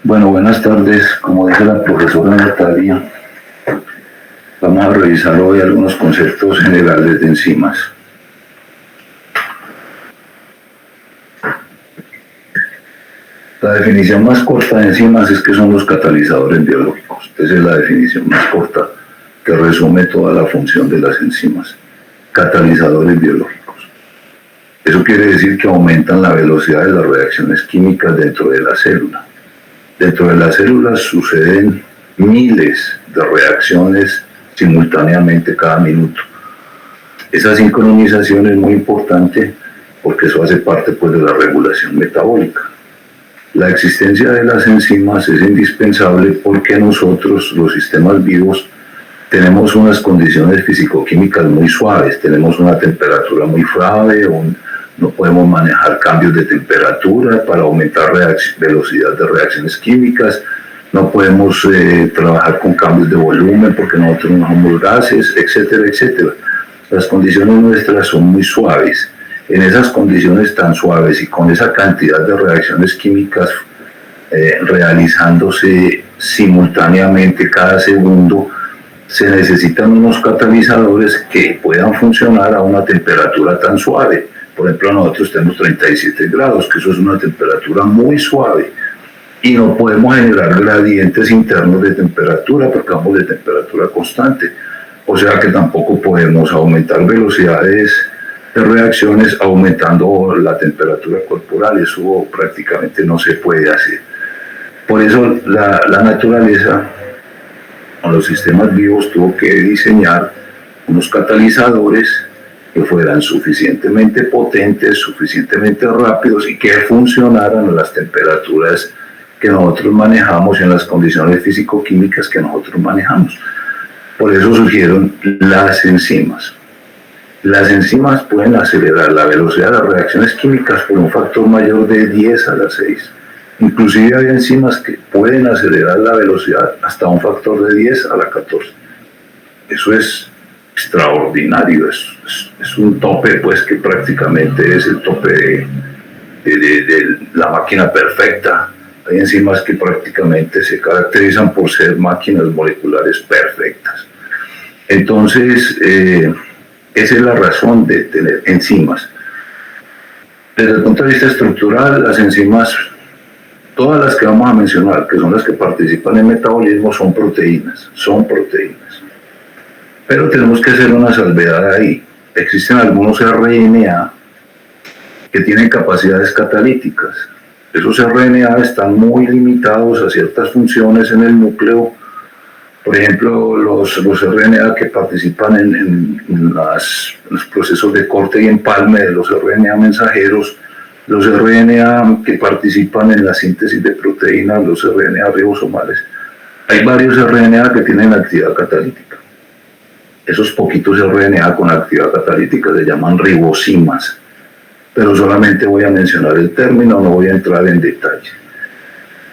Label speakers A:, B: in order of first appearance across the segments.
A: Bueno, buenas tardes. Como dice la profesora Natalia, vamos a revisar hoy algunos conceptos generales de enzimas. La definición más corta de enzimas es que son los catalizadores biológicos. Esa es la definición más corta que resume toda la función de las enzimas. Catalizadores biológicos. Eso quiere decir que aumentan la velocidad de las reacciones químicas dentro de la célula. Dentro de las células suceden miles de reacciones simultáneamente cada minuto. Esa sincronización es muy importante porque eso hace parte pues, de la regulación metabólica. La existencia de las enzimas es indispensable porque nosotros, los sistemas vivos, tenemos unas condiciones fisicoquímicas muy suaves, tenemos una temperatura muy suave, no podemos manejar cambios de temperatura para aumentar velocidad de reacciones químicas, no podemos trabajar con cambios de volumen porque nosotros no somos gases, etcétera, etcétera. Las condiciones nuestras son muy suaves. En esas condiciones tan suaves y con esa cantidad de reacciones químicas realizándose simultáneamente cada segundo, se necesitan unos catalizadores que puedan funcionar a una temperatura tan suave. Por ejemplo, nosotros tenemos 37 grados, que eso es una temperatura muy suave, y no podemos generar gradientes internos de temperatura porque vamos de temperatura constante. O sea que tampoco podemos aumentar velocidades de reacciones aumentando la temperatura corporal. Eso prácticamente no se puede hacer. Por eso la naturaleza, con los sistemas vivos, tuvo que diseñar unos catalizadores que fueran suficientemente potentes, suficientemente rápidos y que funcionaran a las temperaturas que nosotros manejamos y en las condiciones físico-químicas que nosotros manejamos. Por eso surgieron las enzimas. Las enzimas pueden acelerar la velocidad de las reacciones químicas por un factor mayor de 10 a la 6. Inclusive hay enzimas que pueden acelerar la velocidad hasta un factor de 10 a la 14. Eso es extraordinario, es un tope pues que prácticamente es el tope de la máquina perfecta. Hay enzimas que prácticamente se caracterizan por ser máquinas moleculares perfectas. Entonces, esa es la razón de tener enzimas. Desde el punto de vista estructural, las enzimas, todas las que vamos a mencionar, que son las que participan en metabolismo, son proteínas. Pero tenemos que hacer una salvedad ahí. Existen algunos RNA que tienen capacidades catalíticas. Esos RNA están muy limitados a ciertas funciones en el núcleo. Por ejemplo, los RNA que participan en los procesos de corte y empalme de los RNA mensajeros, los RNA que participan en la síntesis de proteínas, los RNA ribosomales. Hay varios RNA que tienen actividad catalítica. Esos poquitos RNA con actividad catalítica se llaman ribosimas, pero solamente voy a mencionar el término, no voy a entrar en detalle.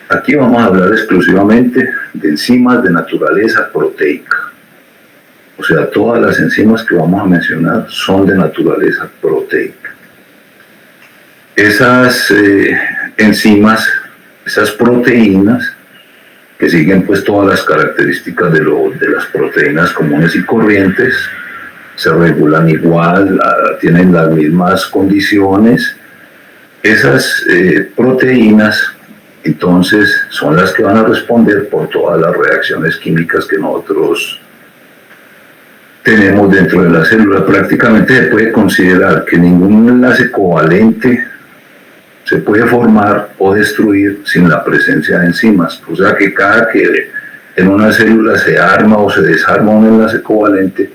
A: Aquí vamos a hablar exclusivamente de enzimas de naturaleza proteica. O sea, todas las enzimas que vamos a mencionar son de naturaleza proteica. Esas enzimas, esas proteínas, que siguen pues todas las características de las proteínas comunes y corrientes, se regulan igual, tienen las mismas condiciones. Esas proteínas entonces son las que van a responder por todas las reacciones químicas que nosotros tenemos dentro de la célula. Prácticamente se puede considerar que ningún enlace covalente se puede formar o destruir sin la presencia de enzimas. O sea que cada que en una célula se arma o se desarma un enlace covalente,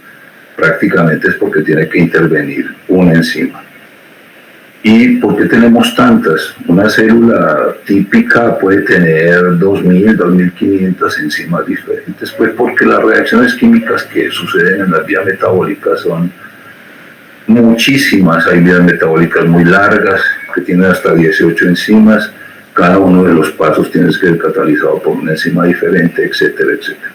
A: prácticamente es porque tiene que intervenir una enzima. ¿Y por qué tenemos tantas? Una célula típica puede tener 2.000, 2.500 enzimas diferentes, pues porque las reacciones químicas que suceden en las vías metabólicas son muchísimas. Hay vías metabólicas muy largas que tienen hasta 18 enzimas. Cada uno de los pasos tiene que ser catalizado por una enzima diferente, etcétera, etcétera.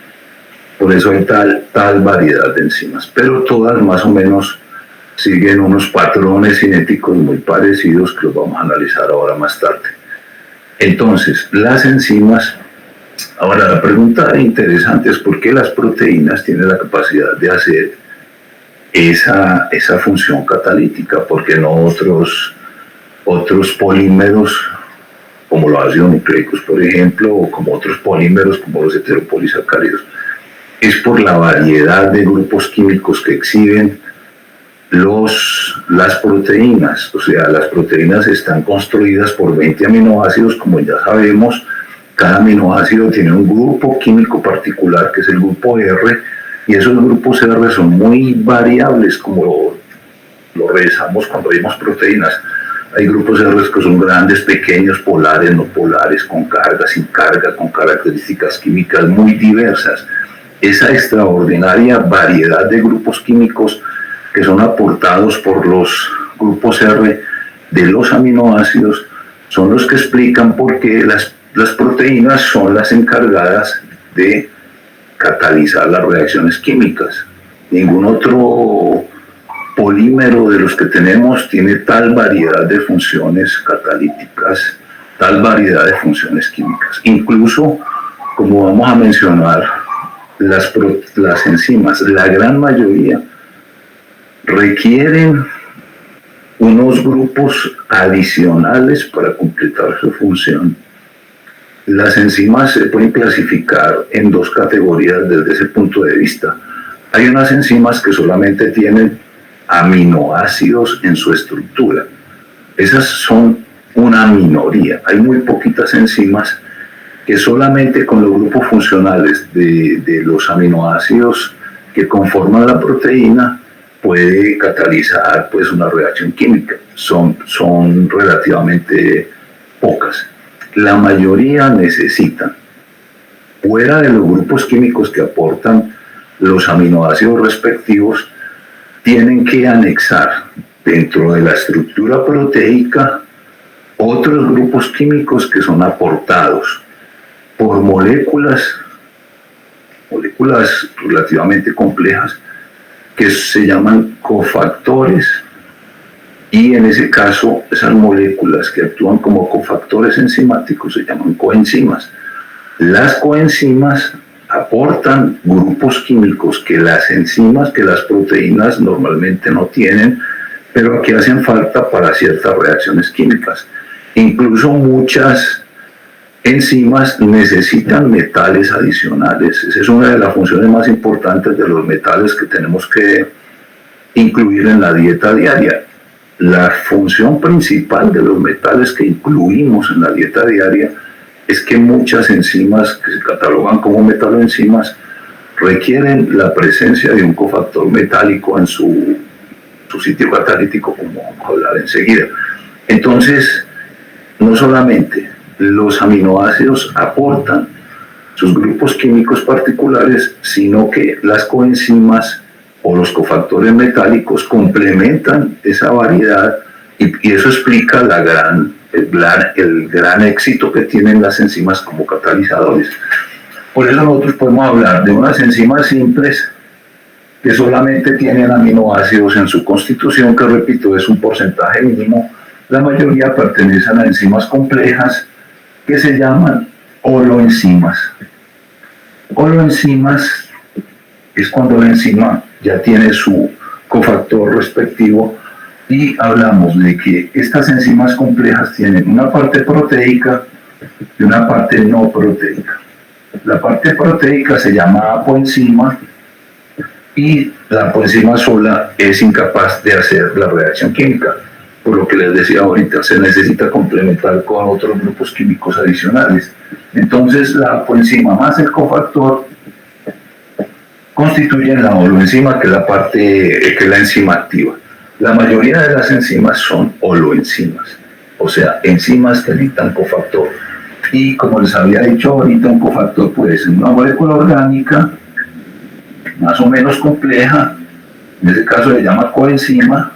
A: Por eso hay tal variedad de enzimas, pero todas más o menos siguen unos patrones cinéticos muy parecidos que los vamos a analizar ahora más tarde. Entonces, las enzimas, ahora la pregunta interesante es por qué las proteínas tienen la capacidad de hacer esa función catalítica, porque no otros polímeros, como los ácidos nucleicos, por ejemplo, o como otros polímeros, como los heteropolisacáridos. Es por la variedad de grupos químicos que exhiben las proteínas. O sea, las proteínas están construidas por 20 aminoácidos, como ya sabemos. Cada aminoácido tiene un grupo químico particular, que es el grupo R, y esos grupos R son muy variables, como lo revisamos cuando vimos proteínas. Hay grupos R que son grandes, pequeños, polares, no polares, con carga, sin carga, con características químicas muy diversas. Esa extraordinaria variedad de grupos químicos que son aportados por los grupos R de los aminoácidos son los que explican por qué las proteínas son las encargadas de catalizar las reacciones químicas. Ningún otro polímero de los que tenemos tiene tal variedad de funciones catalíticas, tal variedad de funciones químicas. Incluso, como vamos a mencionar, las enzimas, la gran mayoría, requieren unos grupos adicionales para completar su función. Las enzimas se pueden clasificar en dos categorías desde ese punto de vista. Hay unas enzimas que solamente tienen aminoácidos en su estructura. Esas son una minoría. Hay muy poquitas enzimas que solamente con los grupos funcionales de los aminoácidos que conforman la proteína puede catalizar pues una reacción química. Son relativamente pocas. La mayoría necesitan, fuera de los grupos químicos que aportan los aminoácidos respectivos, tienen que anexar dentro de la estructura proteica otros grupos químicos que son aportados por moléculas relativamente complejas que se llaman cofactores, y en ese caso esas moléculas que actúan como cofactores enzimáticos se llaman coenzimas. Las coenzimas aportan grupos químicos que las enzimas, que las proteínas normalmente no tienen, pero que hacen falta para ciertas reacciones químicas. Incluso muchas enzimas necesitan metales adicionales. Esa es una de las funciones más importantes de los metales que tenemos que incluir en la dieta diaria. La función principal de los metales que incluimos en la dieta diaria es que muchas enzimas que se catalogan como metaloenzimas requieren la presencia de un cofactor metálico en su sitio catalítico, como vamos a hablar enseguida. Entonces, no solamente los aminoácidos aportan sus grupos químicos particulares, sino que las coenzimas o los cofactores metálicos complementan esa variedad, y eso explica el gran éxito que tienen las enzimas como catalizadores. Por eso nosotros podemos hablar de unas enzimas simples que solamente tienen aminoácidos en su constitución, que repito, es un porcentaje mínimo. La mayoría pertenecen a enzimas complejas que se llaman holoenzimas. Holoenzimas es cuando la enzima ya tiene su cofactor respectivo, y hablamos de que estas enzimas complejas tienen una parte proteica y una parte no proteica. La parte proteica se llama apoenzima, y la apoenzima sola es incapaz de hacer la reacción química. Por lo que les decía ahorita, se necesita complementar con otros grupos químicos adicionales. Entonces, la apoenzima más el cofactor constituyen la holoenzima, que es la parte, que es la enzima activa. La mayoría de las enzimas son holoenzimas, o sea, enzimas que necesitan cofactor. Y como les había dicho ahorita, un cofactor puede ser una molécula orgánica más o menos compleja, en este caso se llama coenzima,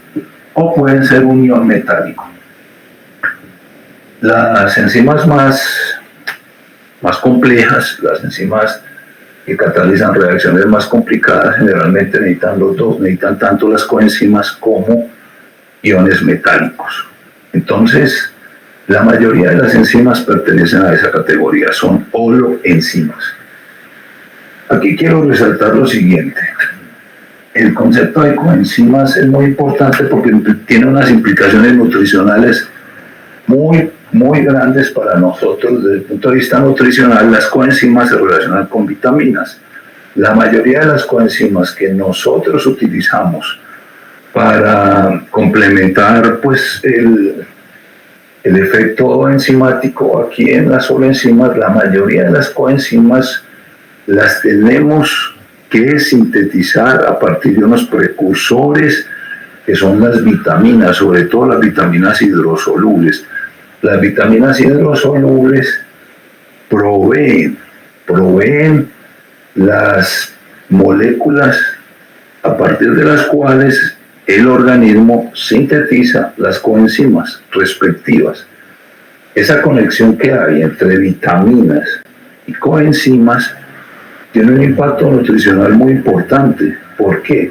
A: o pueden ser un ion metálico. Las enzimas más complejas, las enzimas que catalizan reacciones más complicadas, generalmente necesitan los dos, necesitan tanto las coenzimas como iones metálicos. Entonces, La mayoría de las enzimas pertenecen a esa categoría, son holoenzimas. Aquí quiero resaltar lo siguiente. El concepto de coenzimas es muy importante porque tiene unas implicaciones nutricionales muy grandes para nosotros. Desde el punto de vista nutricional, las coenzimas se relacionan con vitaminas. La mayoría de las coenzimas que nosotros utilizamos para complementar pues el efecto enzimático aquí en las holoenzimas, la mayoría de las coenzimas las tenemos que sintetizar a partir de unos precursores que son las vitaminas, sobre todo las vitaminas hidrosolubles. Las vitaminas hidrosolubles proveen las moléculas a partir de las cuales el organismo sintetiza las coenzimas respectivas. Esa conexión que hay entre vitaminas y coenzimas tiene un impacto nutricional muy importante. ¿Por qué?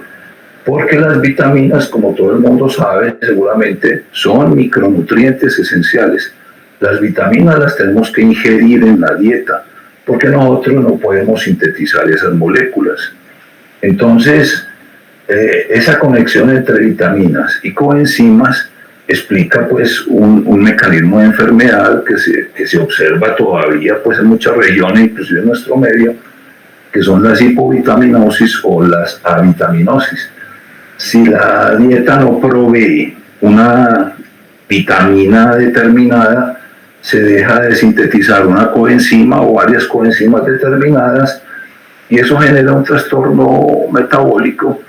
A: Porque las vitaminas, como todo el mundo sabe, seguramente son micronutrientes esenciales. Las vitaminas las tenemos que ingerir en la dieta, porque nosotros no podemos sintetizar esas moléculas. Entonces, esa conexión entre vitaminas y coenzimas explica pues un mecanismo de enfermedad que se observa todavía pues en muchas regiones, inclusive en nuestro medio, que son las hipovitaminosis o las avitaminosis. Si la dieta no provee una vitamina determinada, se deja de sintetizar una coenzima o varias coenzimas determinadas y eso genera un trastorno metabólico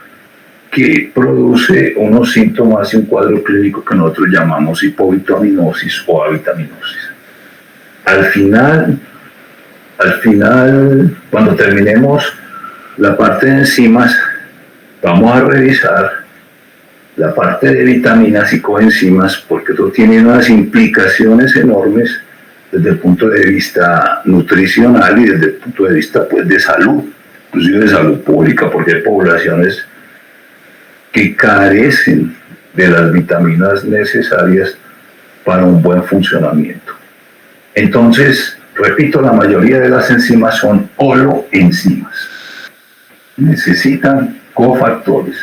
A: que produce unos síntomas y un cuadro clínico que nosotros llamamos hipovitaminosis o avitaminosis. Al final, cuando terminemos la parte de enzimas, vamos a revisar la parte de vitaminas y coenzimas porque esto tiene unas implicaciones enormes desde el punto de vista nutricional y desde el punto de vista pues, de salud, inclusive de salud pública, porque hay poblaciones que carecen de las vitaminas necesarias para un buen funcionamiento. Entonces, repito, la mayoría de las enzimas son holoenzimas. Necesitan cofactores,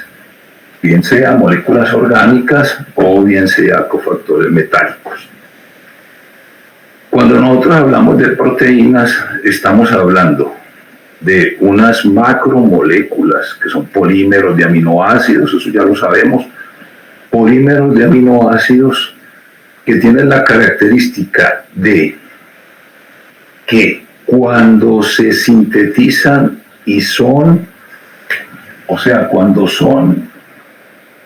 A: bien sea moléculas orgánicas o bien sea cofactores metálicos. Cuando nosotros hablamos de proteínas, estamos hablando de unas macromoléculas que son polímeros de aminoácidos, eso ya lo sabemos, polímeros de aminoácidos que tienen la característica de que cuando se sintetizan y cuando son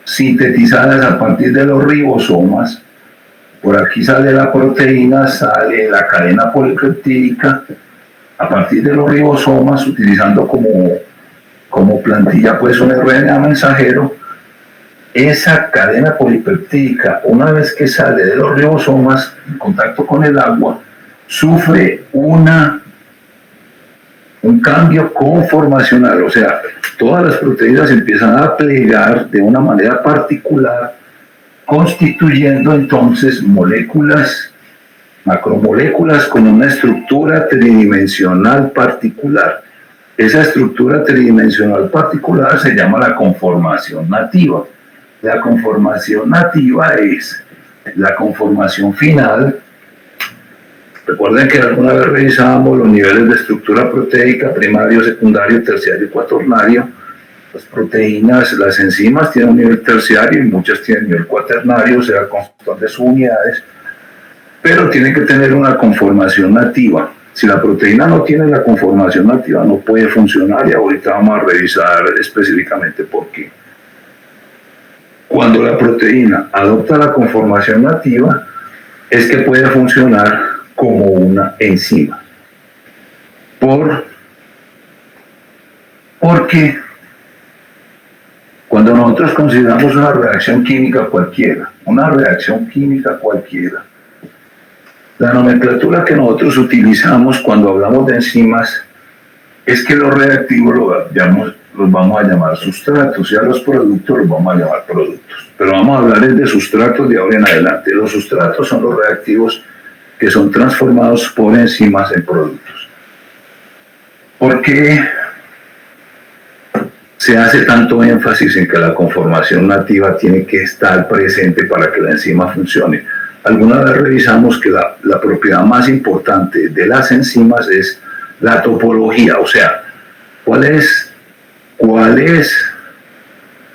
A: sintetizadas a partir de los ribosomas, por aquí sale la proteína, sale la cadena polipeptídica, a partir de los ribosomas, utilizando como plantilla pues un RNA mensajero, esa cadena polipeptídica, una vez que sale de los ribosomas en contacto con el agua, sufre un cambio conformacional, o sea, todas las proteínas empiezan a plegar de una manera particular, constituyendo entonces moléculas, macromoléculas con una estructura tridimensional particular. Esa estructura tridimensional particular se llama la conformación nativa. La conformación nativa es la conformación final. Recuerden que alguna vez revisábamos los niveles de estructura proteica, primario, secundario, terciario y cuaternario. Las proteínas, las enzimas tienen un nivel terciario y muchas tienen nivel cuaternario, o sea, constante de sus unidades, pero tienen que tener una conformación nativa. Si la proteína no tiene la conformación nativa, no puede funcionar y ahorita vamos a revisar específicamente por qué. Cuando la proteína adopta la conformación nativa, es que puede funcionar como una enzima. Porque cuando nosotros consideramos una reacción química cualquiera, la nomenclatura que nosotros utilizamos cuando hablamos de enzimas es que los reactivos los vamos a llamar sustratos y a los productos los vamos a llamar productos. Pero vamos a hablar de sustratos de ahora en adelante. Los sustratos son los reactivos que son transformados por enzimas en productos. ¿Por qué se hace tanto énfasis en que la conformación nativa tiene que estar presente para que la enzima funcione? Alguna vez revisamos que la propiedad más importante de las enzimas es la topología, o sea, ¿cuál es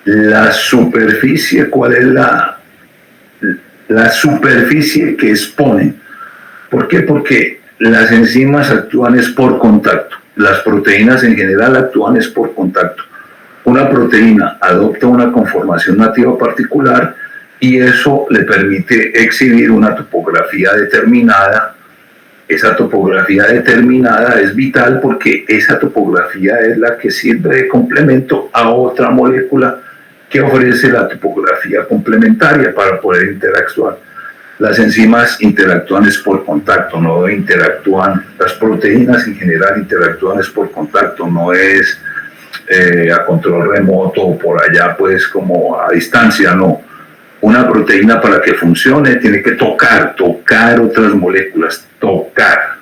A: la superficie, cuál es la superficie que exponen? ¿Por qué? Porque las enzimas actúan es por contacto, las proteínas en general actúan es por contacto. Una proteína adopta una conformación nativa particular y eso le permite exhibir una topografía determinada. Esa topografía determinada es vital porque esa topografía es la que sirve de complemento a otra molécula que ofrece la topografía complementaria para poder interactuar. Las enzimas interactúan es por contacto, no interactúan, las proteínas en general interactúan es por contacto, no es a control remoto o por allá pues como a distancia, no. Una proteína para que funcione tiene que tocar otras moléculas, tocar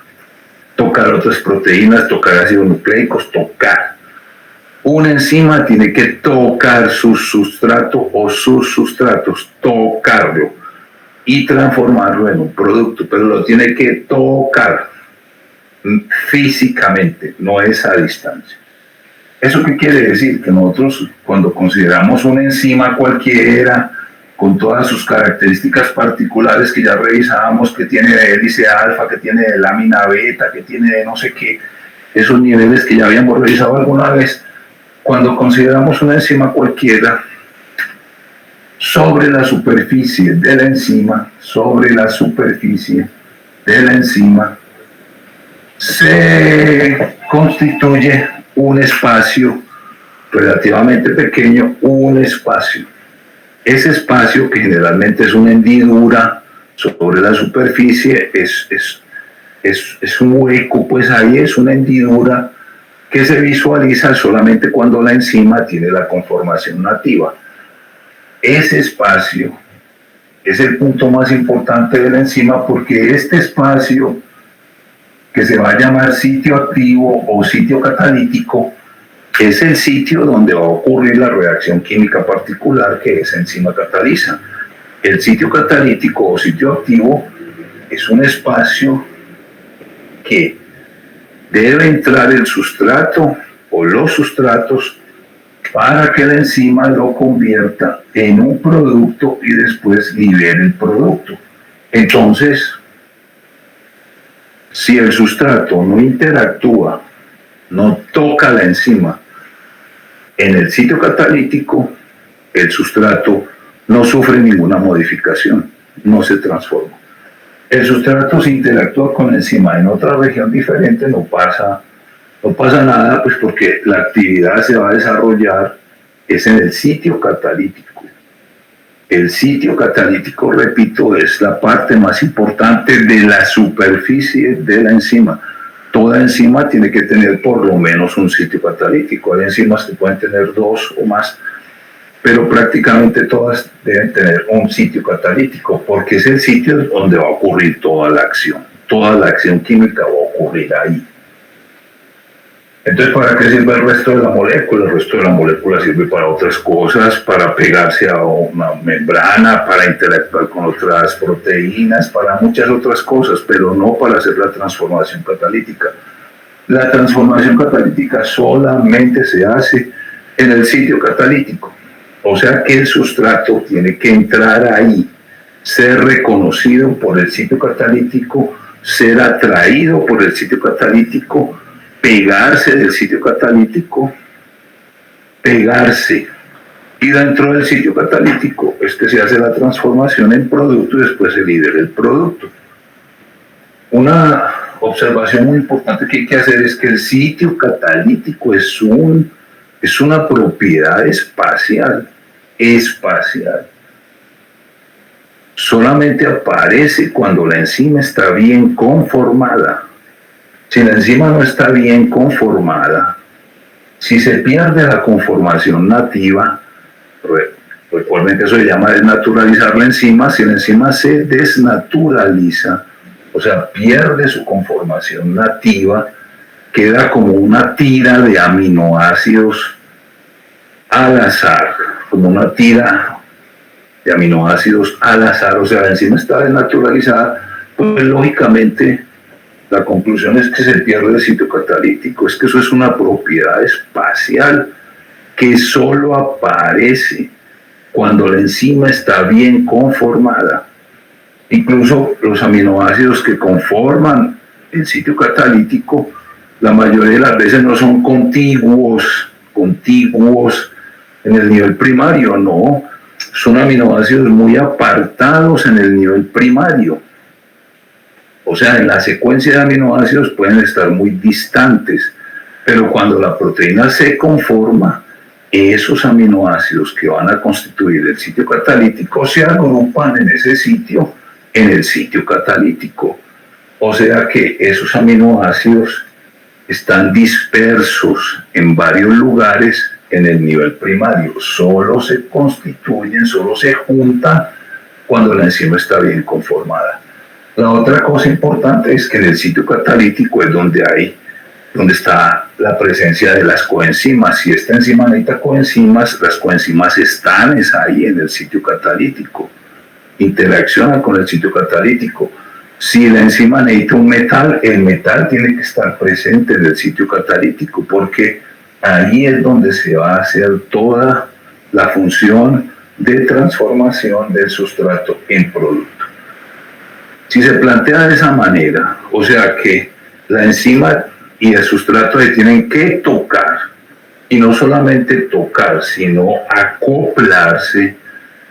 A: otras proteínas, tocar ácidos nucleicos, tocar. Una enzima tiene que tocar su sustrato o sus sustratos, tocarlo y transformarlo en un producto, pero lo tiene que tocar físicamente, no es a distancia. ¿Eso qué quiere decir? Que nosotros cuando consideramos una enzima cualquiera, con todas sus características particulares que ya revisábamos, que tiene de hélice alfa, que tiene de lámina beta, que tiene de no sé qué, esos niveles que ya habíamos revisado alguna vez, cuando consideramos una enzima cualquiera, sobre la superficie de la enzima, se constituye un espacio relativamente pequeño, Ese espacio, que generalmente es una hendidura sobre la superficie, es un hueco, pues ahí es una hendidura que se visualiza solamente cuando la enzima tiene la conformación nativa. Ese espacio es el punto más importante de la enzima porque este espacio, que se va a llamar sitio activo o sitio catalítico, es el sitio donde va a ocurrir la reacción química particular que esa enzima cataliza. El sitio catalítico o sitio activo es un espacio que debe entrar el sustrato o los sustratos para que la enzima lo convierta en un producto y después libere el producto. Entonces, si el sustrato no interactúa, no toca la enzima en el sitio catalítico, el sustrato no sufre ninguna modificación, no se transforma. El sustrato, si interactúa con la enzima en otra región diferente, no pasa nada, pues porque la actividad se va a desarrollar es en el sitio catalítico. El sitio catalítico, repito, es la parte más importante de la superficie de la enzima. Toda enzima tiene que tener por lo menos un sitio catalítico. Hay enzimas que pueden tener 2 o más, pero prácticamente todas deben tener un sitio catalítico, porque es el sitio donde va a ocurrir toda la acción. Toda la acción química va a ocurrir ahí. Entonces, ¿para qué sirve el resto de la molécula? El resto de la molécula sirve para otras cosas, para pegarse a una membrana, para interactuar con otras proteínas, para muchas otras cosas, pero no para hacer la transformación catalítica. La transformación catalítica solamente se hace en el sitio catalítico. O sea que el sustrato tiene que entrar ahí, ser reconocido por el sitio catalítico, ser atraído por el sitio catalítico, pegarse del sitio catalítico, y dentro del sitio catalítico es que se hace la transformación en producto y después se libera el producto. Una observación muy importante que hay que hacer es que el sitio catalítico es una propiedad espacial. Solamente aparece cuando la enzima está bien conformada. Si la enzima no está bien conformada, Si se pierde la conformación nativa, recuerden que eso se llama desnaturalizar la enzima, si la enzima se desnaturaliza, o sea, pierde su conformación nativa, queda como una tira de aminoácidos al azar, como una tira de aminoácidos al azar, o sea, la enzima está desnaturalizada, pues lógicamente la conclusión es que se pierde el sitio catalítico, es que eso es una propiedad espacial que solo aparece cuando la enzima está bien conformada. Incluso los aminoácidos que conforman el sitio catalítico, la mayoría de las veces no son contiguos en el nivel primario, no, son aminoácidos muy apartados en el nivel primario. O sea, en la secuencia de aminoácidos pueden estar muy distantes, pero cuando la proteína se conforma, esos aminoácidos que van a constituir el sitio catalítico se agrupan en ese sitio, en el sitio catalítico. O sea que esos aminoácidos están dispersos en varios lugares en el nivel primario. Solo se constituyen, solo se juntan cuando la enzima está bien conformada. La otra cosa importante es que en el sitio catalítico es donde está la presencia de las coenzimas. Si esta enzima necesita coenzimas, las coenzimas están ahí en el sitio catalítico, interaccionan con el sitio catalítico. Si la enzima necesita un metal, el metal tiene que estar presente en el sitio catalítico, porque ahí es donde se va a hacer toda la función de transformación del sustrato en producto. Si se plantea de esa manera, o sea que la enzima y el sustrato se tienen que tocar, y no solamente tocar, sino acoplarse,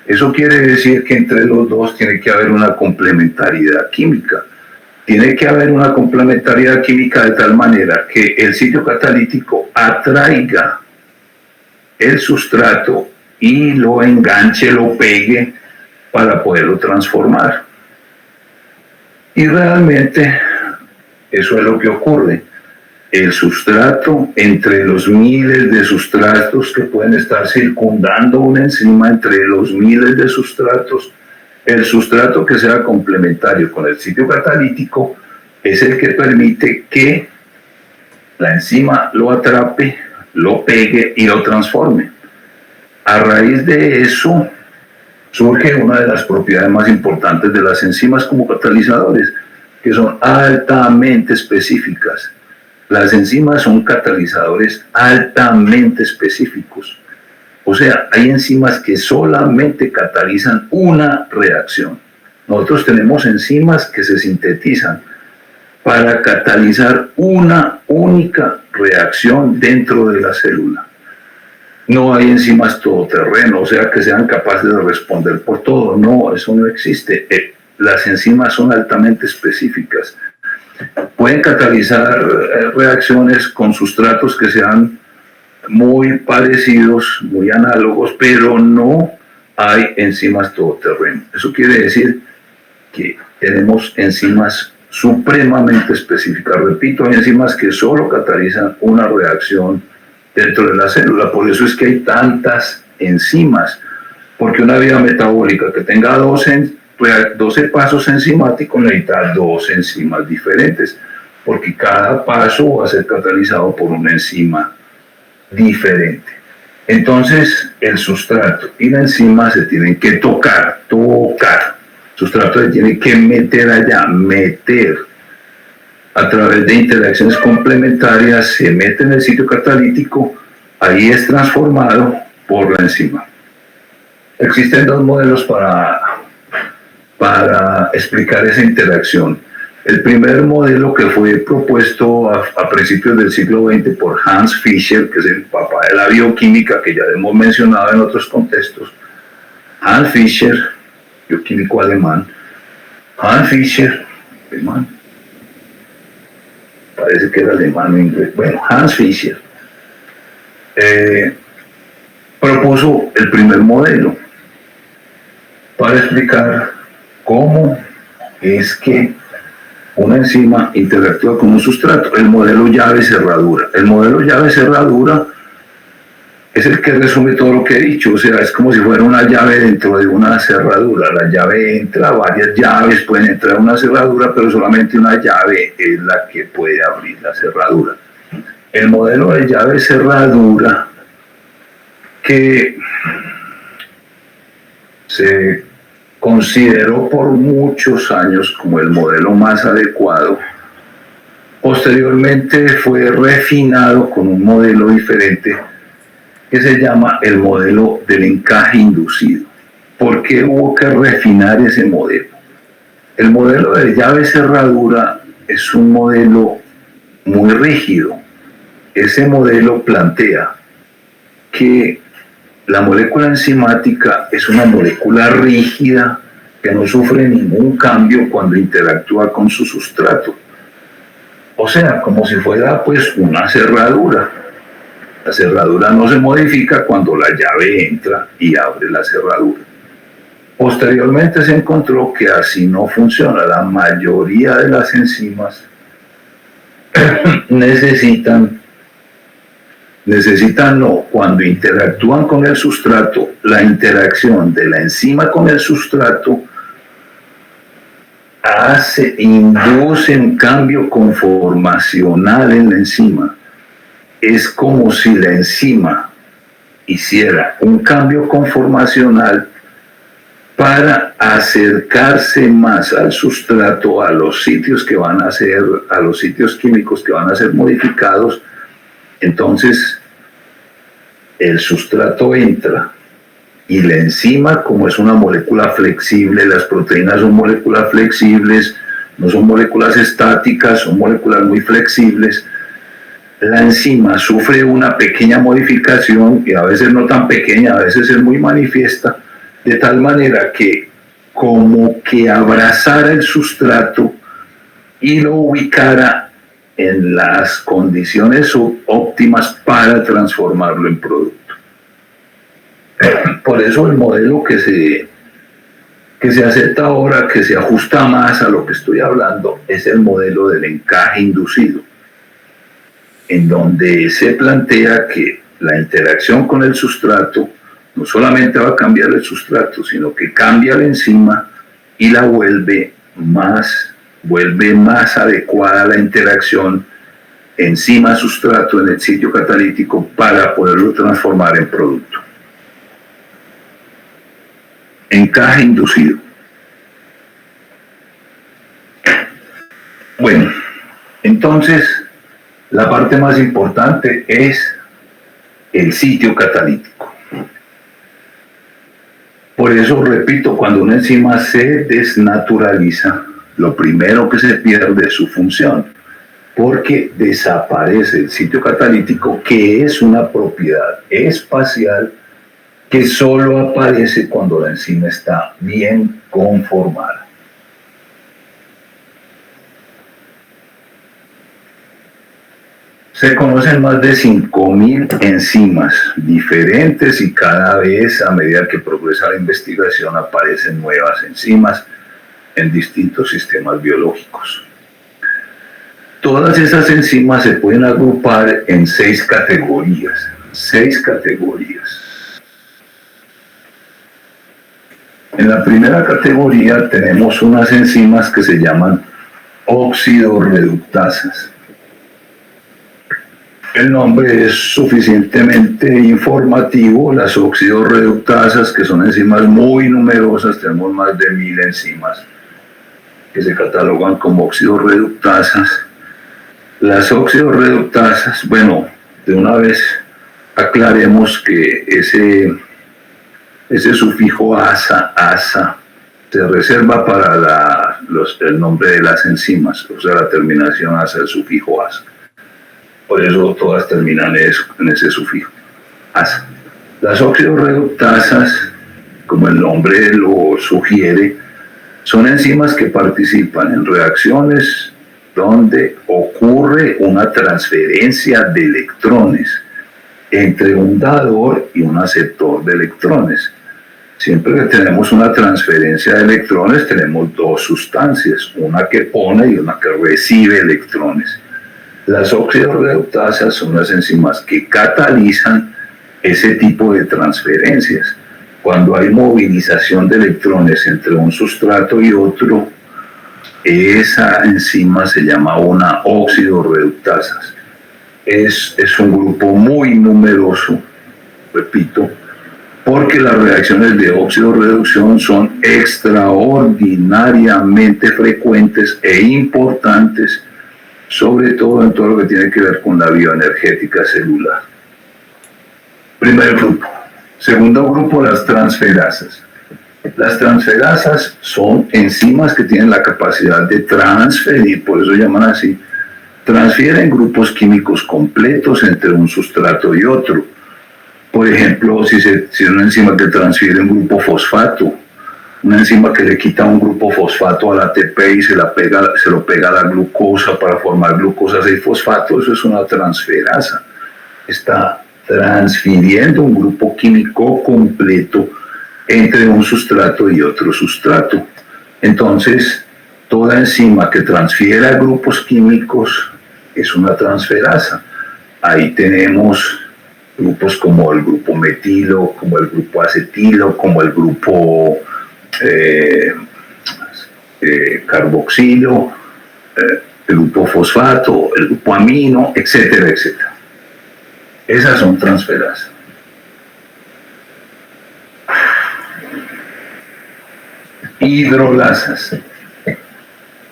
A: eso quiere decir que entre los dos tiene que haber una complementariedad química. Tiene que haber una complementariedad química de tal manera que el sitio catalítico atraiga el sustrato y lo enganche, lo pegue para poderlo transformar. Y realmente eso es lo que ocurre. El sustrato, entre los miles de sustratos que pueden estar circundando una enzima, entre los miles de sustratos, el sustrato que sea complementario con el sitio catalítico es el que permite que la enzima lo atrape, lo pegue y lo transforme. A raíz de eso surge una de las propiedades más importantes de las enzimas como catalizadores, que son altamente específicas. Las enzimas son catalizadores altamente específicos. O sea, hay enzimas que solamente catalizan una reacción. Nosotros tenemos enzimas que se sintetizan para catalizar una única reacción dentro de la célula. No hay enzimas todoterreno, o sea, que sean capaces de responder por todo. No, eso no existe. Las enzimas son altamente específicas. Pueden catalizar reacciones con sustratos que sean muy parecidos, muy análogos, pero no hay enzimas todoterreno. Eso quiere decir que tenemos enzimas supremamente específicas. Repito, hay enzimas que solo catalizan una reacción dentro de la célula. Por eso es que hay tantas enzimas, porque una vía metabólica que tenga 12 pasos enzimáticos necesita 2 enzimas diferentes, porque cada paso va a ser catalizado por una enzima diferente. Entonces, el sustrato y la enzima se tienen que tocar. El sustrato se tiene que meter allá, a través de interacciones complementarias, se mete en el sitio catalítico, ahí es transformado por la enzima. Existen 2 modelos para explicar esa interacción. El primer modelo, que fue propuesto a principios del siglo XX por Hans Fischer, que es el papá de la bioquímica, que ya hemos mencionado en otros contextos. Hans Fischer, bioquímico alemán. Hans Fischer, alemán. Parece que era alemán o inglés. Bueno, Hans Fischer propuso el primer modelo para explicar cómo es que una enzima interactúa con un sustrato, el modelo llave-cerradura. El modelo llave-cerradura es el que resume todo lo que he dicho. O sea, es como si fuera una llave dentro de una cerradura. La llave entra, varias llaves pueden entrar a una cerradura, pero solamente una llave es la que puede abrir la cerradura. El modelo de llave cerradura que se consideró por muchos años como el modelo más adecuado, posteriormente fue refinado con un modelo diferente que se llama el modelo del encaje inducido. ¿Por qué hubo que refinar ese modelo? El modelo de llave cerradura es un modelo muy rígido. Ese modelo plantea que la molécula enzimática es una molécula rígida que no sufre ningún cambio cuando interactúa con su sustrato. O sea, como si fuera pues una cerradura. La cerradura no se modifica cuando la llave entra y abre la cerradura. Posteriormente se encontró que así no funciona. La mayoría de las enzimas necesitan no, cuando interactúan con el sustrato, la interacción de la enzima con el sustrato induce un cambio conformacional en la enzima. Es como si la enzima hiciera un cambio conformacional para acercarse más al sustrato, a los sitios químicos que van a ser modificados. Entonces el sustrato entra y la enzima, como es una molécula flexible, las proteínas son moléculas flexibles, no son moléculas estáticas, son moléculas muy flexibles. La enzima sufre una pequeña modificación, y a veces no tan pequeña, a veces es muy manifiesta, de tal manera que como que abrazara el sustrato y lo ubicara en las condiciones óptimas para transformarlo en producto. Por eso el modelo que se acepta ahora, que se ajusta más a lo que estoy hablando, es el modelo del encaje inducido, en donde se plantea que la interacción con el sustrato no solamente va a cambiar el sustrato, sino que cambia la enzima y la vuelve más adecuada la interacción enzima-sustrato en el sitio catalítico para poderlo transformar en producto. Encaje inducido. Bueno, entonces la parte más importante es el sitio catalítico. Por eso, repito, cuando una enzima se desnaturaliza, lo primero que se pierde es su función, porque desaparece el sitio catalítico, que es una propiedad espacial que solo aparece cuando la enzima está bien conformada. Se conocen más de 5.000 enzimas diferentes y cada vez, a medida que progresa la investigación, aparecen nuevas enzimas en distintos sistemas biológicos. Todas esas enzimas se pueden agrupar en 6 categorías. 6 categorías. En la primera categoría tenemos unas enzimas que se llaman oxidorreductasas. El nombre es suficientemente informativo. Las oxidorreductasas, que son enzimas muy numerosas, tenemos más de 1.000 enzimas que se catalogan como oxidorreductasas. Las oxidorreductasas, bueno, de una vez aclaremos que ese sufijo asa se reserva para el nombre de las enzimas, o sea, la terminación asa, el sufijo asa. Por eso todas terminan en ese sufijo, asa. Las oxidorreductasas, como el nombre lo sugiere, son enzimas que participan en reacciones donde ocurre una transferencia de electrones entre un dador y un aceptor de electrones. Siempre que tenemos una transferencia de electrones, tenemos 2 sustancias, una que pone y una que recibe electrones. Las oxidorreductasas son las enzimas que catalizan ese tipo de transferencias. Cuando hay movilización de electrones entre un sustrato y otro, esa enzima se llama una óxido-reductasa. Es un grupo muy numeroso, repito, porque las reacciones de óxido-reducción son extraordinariamente frecuentes e importantes, sobre todo en todo lo que tiene que ver con la bioenergética celular. Primer grupo. Segundo grupo, las transferasas. Las transferasas son enzimas que tienen la capacidad de transferir, por eso llaman así, transfieren grupos químicos completos entre un sustrato y otro. Por ejemplo, si es una enzima que transfiere un grupo fosfato, una enzima que le quita un grupo fosfato al ATP y se lo pega a la glucosa para formar glucosa 6-fosfato, eso es una transferasa. Está transfiriendo un grupo químico completo entre un sustrato y otro sustrato. Entonces, toda enzima que transfiera grupos químicos es una transferasa. Ahí tenemos grupos como el grupo metilo, como el grupo acetilo, como el grupo carboxilo, el grupo fosfato, el grupo amino, etcétera, etcétera. Esas son transferasas. Hidrolasas.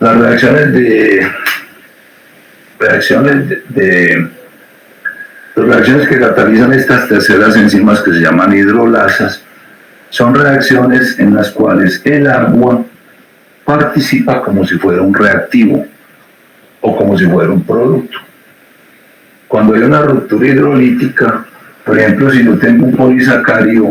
A: Las reacciones que catalizan estas terceras enzimas que se llaman hidrolasas son reacciones en las cuales el agua participa como si fuera un reactivo o como si fuera un producto. Cuando hay una ruptura hidrolítica, por ejemplo, si yo tengo un polisacario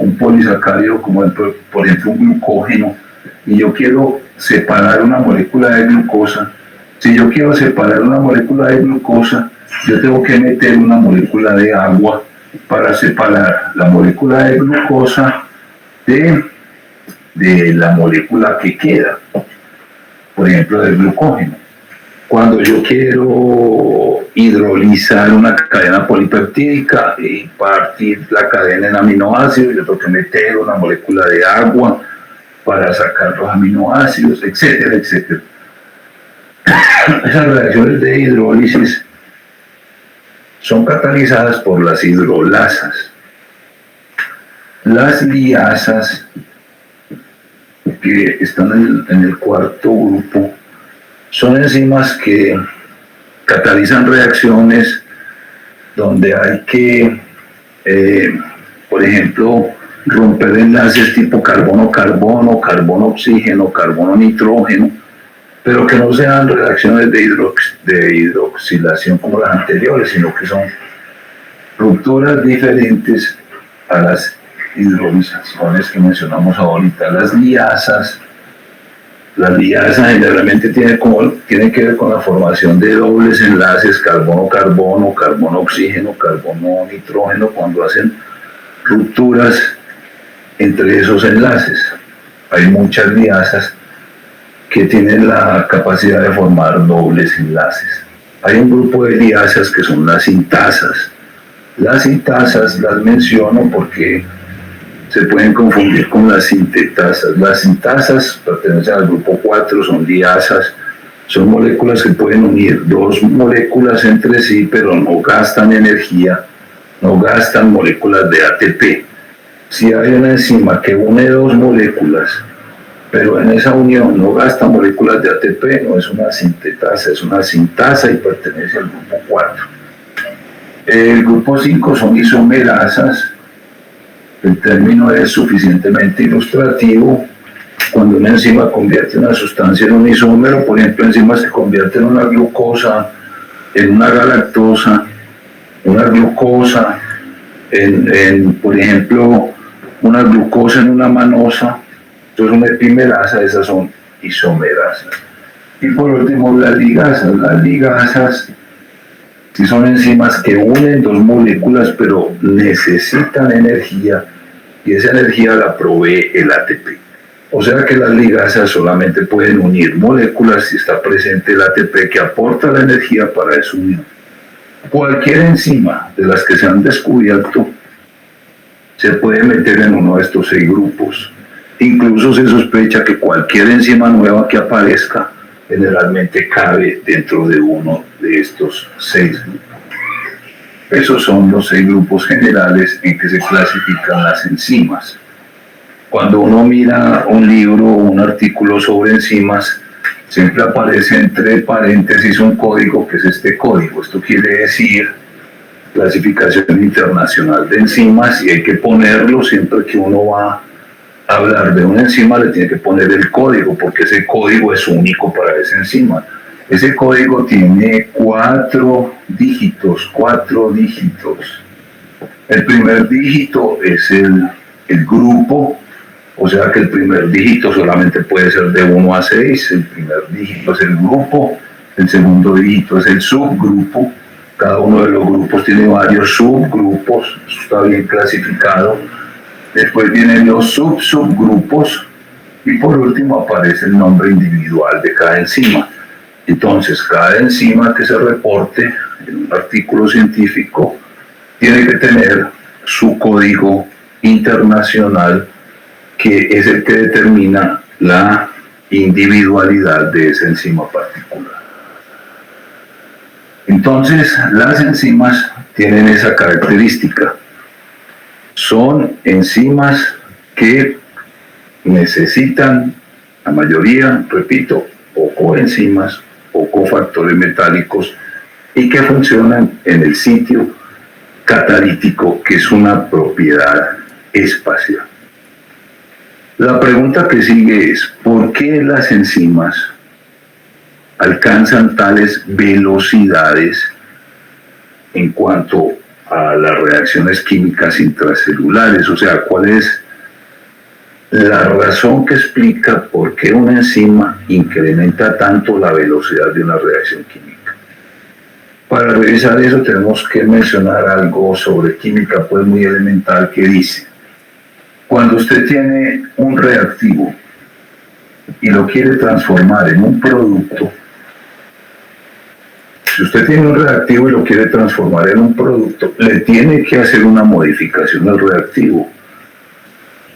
A: como por ejemplo un glucógeno, y yo quiero separar una molécula de glucosa, si yo quiero separar una molécula de glucosa, yo tengo que meter una molécula de agua para separar la molécula de glucosa de la molécula que queda, por ejemplo, del glucógeno. Cuando yo quiero hidrolizar una cadena polipeptídica y partir la cadena en aminoácidos, yo tengo que meter una molécula de agua para sacar los aminoácidos, etcétera, etcétera. Esas reacciones de hidrólisis son catalizadas por las hidrolasas. Las liasas, que están en el cuarto grupo, son enzimas que catalizan reacciones donde hay que, por ejemplo, romper enlaces tipo carbono-carbono, carbono-oxígeno, carbono-nitrógeno, pero que no sean reacciones de hidroxilación como las anteriores, sino que son rupturas diferentes a las hidrolizaciones que mencionamos ahorita. Las liasas generalmente tienen que ver con la formación de dobles enlaces carbono-carbono, carbono-oxígeno, carbono-nitrógeno, cuando hacen rupturas entre esos enlaces. Hay muchas liasas que tienen la capacidad de formar dobles enlaces. Hay un grupo de liasas que son las sintasas. Las sintasas las menciono porque se pueden confundir con las sintetasas. Las sintasas pertenecen al grupo 4, son liasas, son moléculas que pueden unir dos moléculas entre sí, pero no gastan energía, no gastan moléculas de ATP. Si hay una enzima que une dos moléculas, pero en esa unión no gasta moléculas de ATP, no es una sintetasa, es una sintasa y pertenece al grupo 4. El grupo 5 son isomerasas. El término es suficientemente ilustrativo. Cuando una enzima convierte una sustancia en un isómero, por ejemplo, enzimas que convierten una glucosa en una galactosa, una glucosa por ejemplo, una glucosa en una manosa, entonces una epimerasa, esas son isomerasas. Y por último, las ligasas. Las ligasas sí son enzimas que unen dos moléculas, pero necesitan energía, y esa energía la provee el ATP. O sea que las ligasas solamente pueden unir moléculas si está presente el ATP que aporta la energía para esa unión. Cualquier enzima de las que se han descubierto se puede meter en uno de estos 6 grupos. Incluso se sospecha que cualquier enzima nueva que aparezca generalmente cabe dentro de uno de estos 6 grupos. Esos son los 6 grupos generales en que se clasifican las enzimas. Cuando uno mira un libro o un artículo sobre enzimas, siempre aparece entre paréntesis un código que es este código. Esto quiere decir clasificación internacional de enzimas, y hay que ponerlo siempre que uno va a hablar de una enzima, le tiene que poner el código, porque ese código es único para esa enzima. Ese código tiene 4 dígitos. El primer dígito es el grupo, o sea que el primer dígito solamente puede ser de 1 a 6, el primer dígito es el grupo, el segundo dígito es el subgrupo, cada uno de los grupos tiene varios subgrupos, eso está bien clasificado, después vienen los subgrupos, y por último aparece el nombre individual de cada enzima. Entonces, cada enzima que se reporte en un artículo científico tiene que tener su código internacional, que es el que determina la individualidad de esa enzima particular. Entonces, las enzimas tienen esa característica. Son enzimas que necesitan, la mayoría, repito, o coenzimas o cofactores metálicos, y que funcionan en el sitio catalítico, que es una propiedad espacial. La pregunta que sigue es, ¿por qué las enzimas alcanzan tales velocidades en cuanto a las reacciones químicas intracelulares? O sea, ¿cuál es la razón que explica por qué una enzima incrementa tanto la velocidad de una reacción química? Para revisar eso tenemos que mencionar algo sobre química pues muy elemental, que dice: cuando usted tiene un reactivo y lo quiere transformar en un producto, si usted tiene un reactivo y lo quiere transformar en un producto, le tiene que hacer una modificación al reactivo.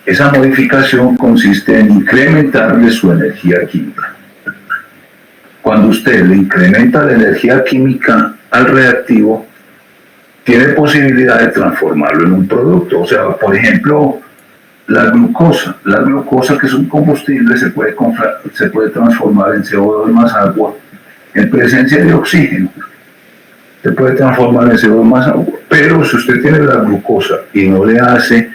A: Esa modificación consiste en incrementarle su energía química. Cuando usted le incrementa la energía química al reactivo, tiene posibilidad de transformarlo en un producto. O sea, por ejemplo, la glucosa, que es un combustible, se puede transformar en CO2 más agua en presencia de oxígeno. Se puede transformar en CO2 más agua. Pero si usted tiene la glucosa y no le hace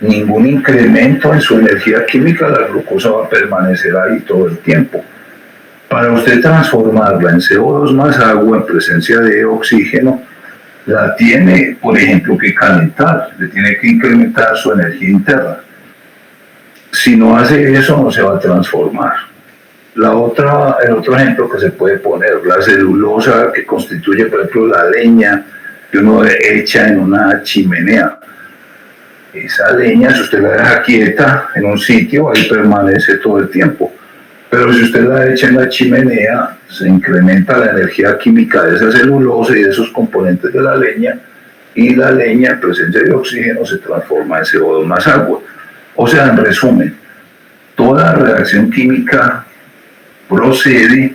A: ningún incremento en su energía química, la glucosa va a permanecer ahí todo el tiempo. Para usted transformarla en CO2 más agua en presencia de oxígeno, la tiene, por ejemplo, que calentar, le tiene que incrementar su energía interna. Si no hace eso, no se va a transformar. El otro ejemplo que se puede poner, la celulosa, que constituye, por ejemplo, la leña que uno echa en una chimenea. Esa leña, si usted la deja quieta en un sitio, ahí permanece todo el tiempo. Pero si usted la echa en la chimenea, se incrementa la energía química de esa celulosa y de esos componentes de la leña, y la leña, en presencia de oxígeno, se transforma en CO2 más agua. O sea, en resumen, toda reacción química procede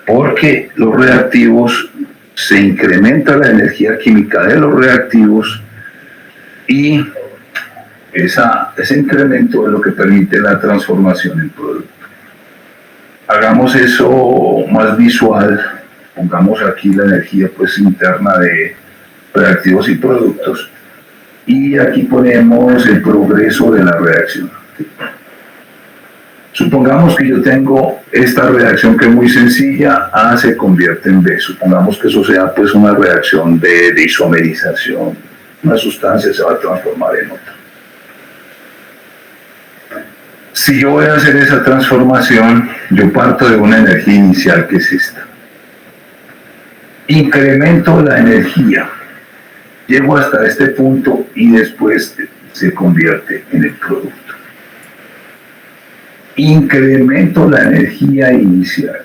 A: porque los reactivos, se incrementa la energía química de los reactivos, y ese incremento es lo que permite la transformación en producto. Hagamos eso más visual, pongamos aquí la energía pues interna de reactivos y productos, y aquí ponemos el progreso de la reacción. Supongamos que yo tengo esta reacción que es muy sencilla, A se convierte en B. Supongamos que eso sea pues una reacción de isomerización, una sustancia se va a transformar en otra. Si yo voy a hacer esa transformación, yo parto de una energía inicial que es esta. Incremento la energía, llego hasta este punto y después se convierte en el producto. Incremento la energía inicial.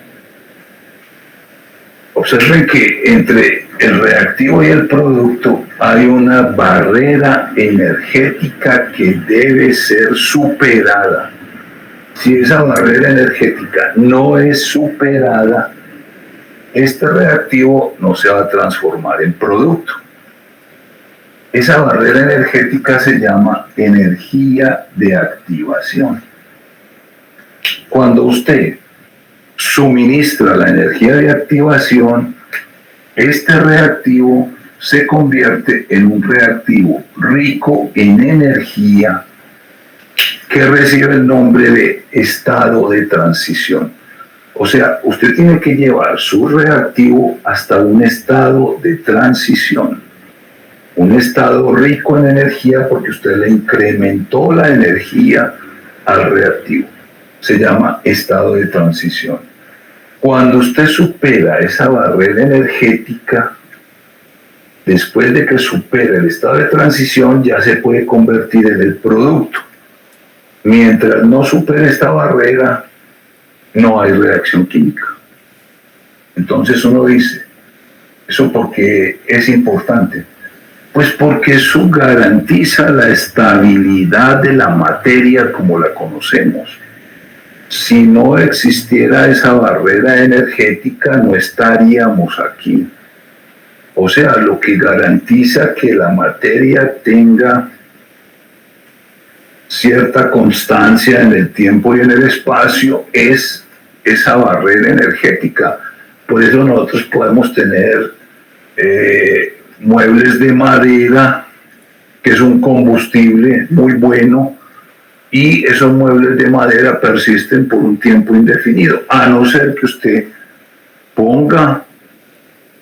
A: Observen que entre el reactivo y el producto hay una barrera energética que debe ser superada. Si esa barrera energética no es superada, este reactivo no se va a transformar en producto. Esa barrera energética se llama energía de activación. Cuando usted suministra la energía de activación, este reactivo se convierte en un reactivo rico en energía que recibe el nombre de estado de transición. O sea, usted tiene que llevar su reactivo hasta un estado de transición, un estado rico en energía porque usted le incrementó la energía al reactivo. Se llama estado de transición. Cuando usted supera esa barrera energética, después de que supera el estado de transición, ya se puede convertir en el producto. Mientras no supere esta barrera, no hay reacción química. Entonces uno dice, ¿eso por qué es importante? Pues porque eso garantiza la estabilidad de la materia como la conocemos. Si no existiera esa barrera energética, no estaríamos aquí. O sea, lo que garantiza que la materia tenga cierta constancia en el tiempo y en el espacio es esa barrera energética. Por eso nosotros podemos tener muebles de madera, que es un combustible muy bueno, y esos muebles de madera persisten por un tiempo indefinido, a no ser que usted ponga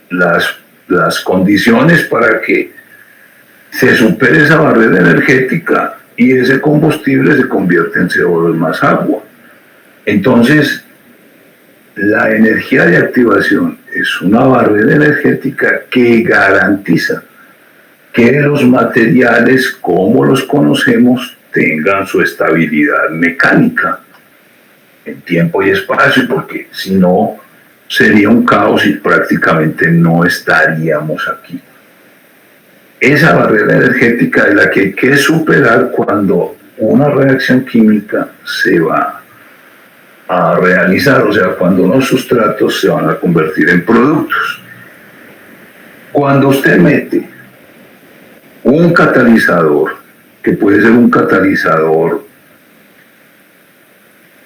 A: las condiciones para que se supere esa barrera energética y ese combustible se convierte en CO2 más agua. Entonces, la energía de activación es una barrera energética que garantiza que los materiales, como los conocemos, tengan su estabilidad mecánica en tiempo y espacio, porque si no sería un caos y prácticamente no estaríamos aquí. Esa barrera energética es la que hay que superar cuando una reacción química se va a realizar, o sea, cuando unos sustratos se van a convertir en productos. Cuando usted mete un catalizador, que puede ser un catalizador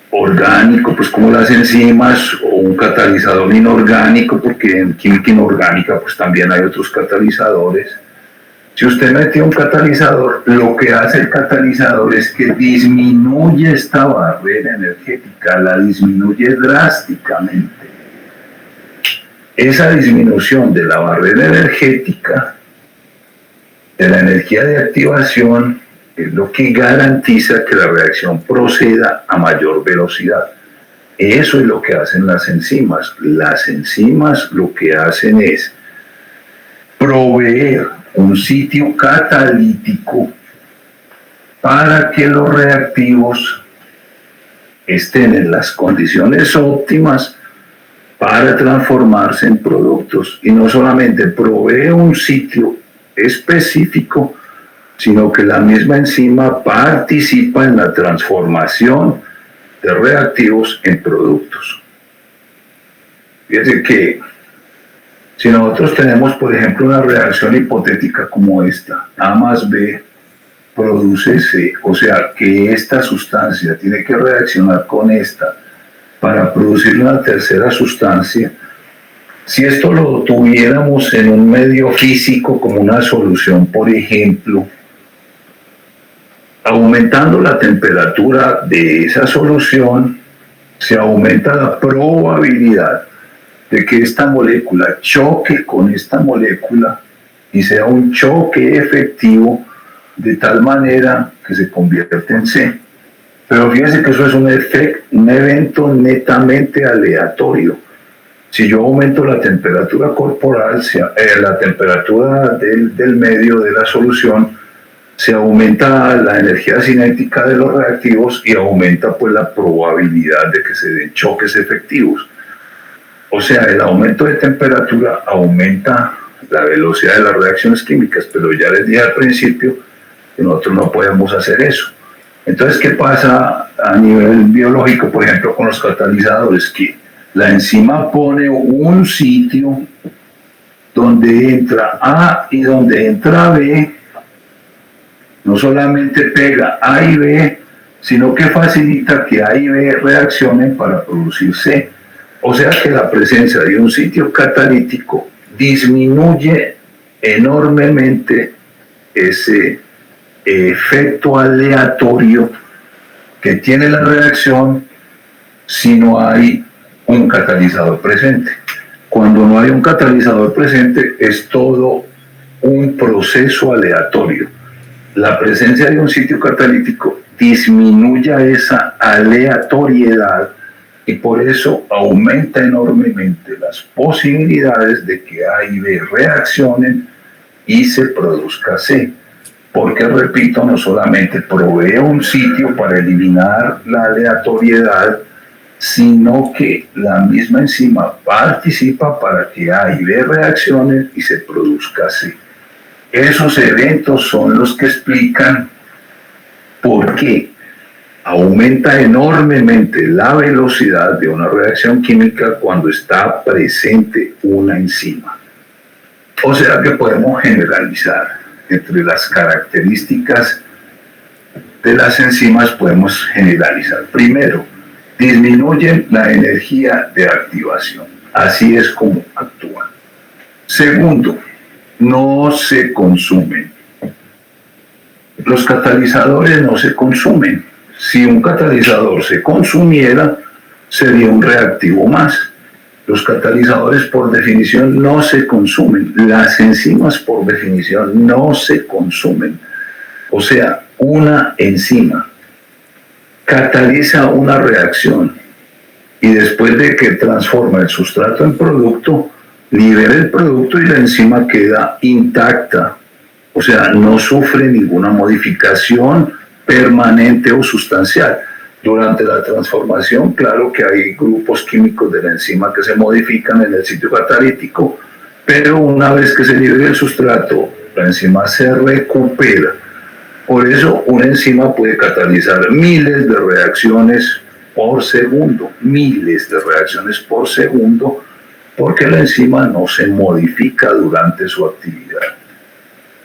A: orgánico, pues como las enzimas, o un catalizador inorgánico, porque en química inorgánica pues también hay otros catalizadores. Si usted mete un catalizador, lo que hace el catalizador es que disminuye esta barrera energética, la disminuye drásticamente. Esa disminución de la barrera energética, de la energía de activación, es lo que garantiza que la reacción proceda a mayor velocidad. Eso es lo que hacen las enzimas. Las enzimas lo que hacen es proveer un sitio catalítico para que los reactivos estén en las condiciones óptimas para transformarse en productos. Y no solamente provee un sitio específico, sino que la misma enzima participa en la transformación de reactivos en productos. Fíjense que si nosotros tenemos, por ejemplo, una reacción hipotética como esta, A más B produce C, o sea que esta sustancia tiene que reaccionar con esta para producir una tercera sustancia. Si esto lo tuviéramos en un medio físico como una solución, por ejemplo, aumentando la temperatura de esa solución, se aumenta la probabilidad de que esta molécula choque con esta molécula y sea un choque efectivo de tal manera que se convierte en C. Pero fíjense que eso es un evento netamente aleatorio. Si yo aumento la temperatura corporal, la temperatura del medio de la solución, se aumenta la energía cinética de los reactivos y aumenta pues la probabilidad de que se den choques efectivos. O sea, el aumento de temperatura aumenta la velocidad de las reacciones químicas, pero ya les dije al principio que nosotros no podemos hacer eso. Entonces, ¿qué pasa a nivel biológico, por ejemplo, con los catalizadores? Que la enzima pone un sitio donde entra A y donde entra B, no solamente pega A y B, sino que facilita que A y B reaccionen para producir C. O sea que la presencia de un sitio catalítico disminuye enormemente ese efecto aleatorio que tiene la reacción si no hay un catalizador presente. Cuando no hay un catalizador presente es todo un proceso aleatorio. La presencia de un sitio catalítico disminuye esa aleatoriedad y por eso aumenta enormemente las posibilidades de que A y B reaccionen y se produzca C. Porque, repito, no solamente provee un sitio para eliminar la aleatoriedad, sino que la misma enzima participa para que A y B reaccionen y se produzca C. Esos eventos son los que explican por qué aumenta enormemente la velocidad de una reacción química cuando está presente una enzima. O sea que podemos generalizar entre las características de las enzimas, podemos generalizar. Primero, disminuyen la energía de activación. Así es como actúan. Segundo, no se consumen. Los catalizadores no se consumen. Si un catalizador se consumiera, sería un reactivo más. Los catalizadores por definición no se consumen. Las enzimas por definición no se consumen. O sea, una enzima cataliza una reacción y después de que transforma el sustrato en producto, libera el producto y la enzima queda intacta. O sea, no sufre ninguna modificación permanente o sustancial. Durante la transformación, claro que hay grupos químicos de la enzima que se modifican en el sitio catalítico, pero una vez que se libera el sustrato, la enzima se recupera. Por eso una enzima puede catalizar miles de reacciones por segundo, porque la enzima no se modifica durante su actividad.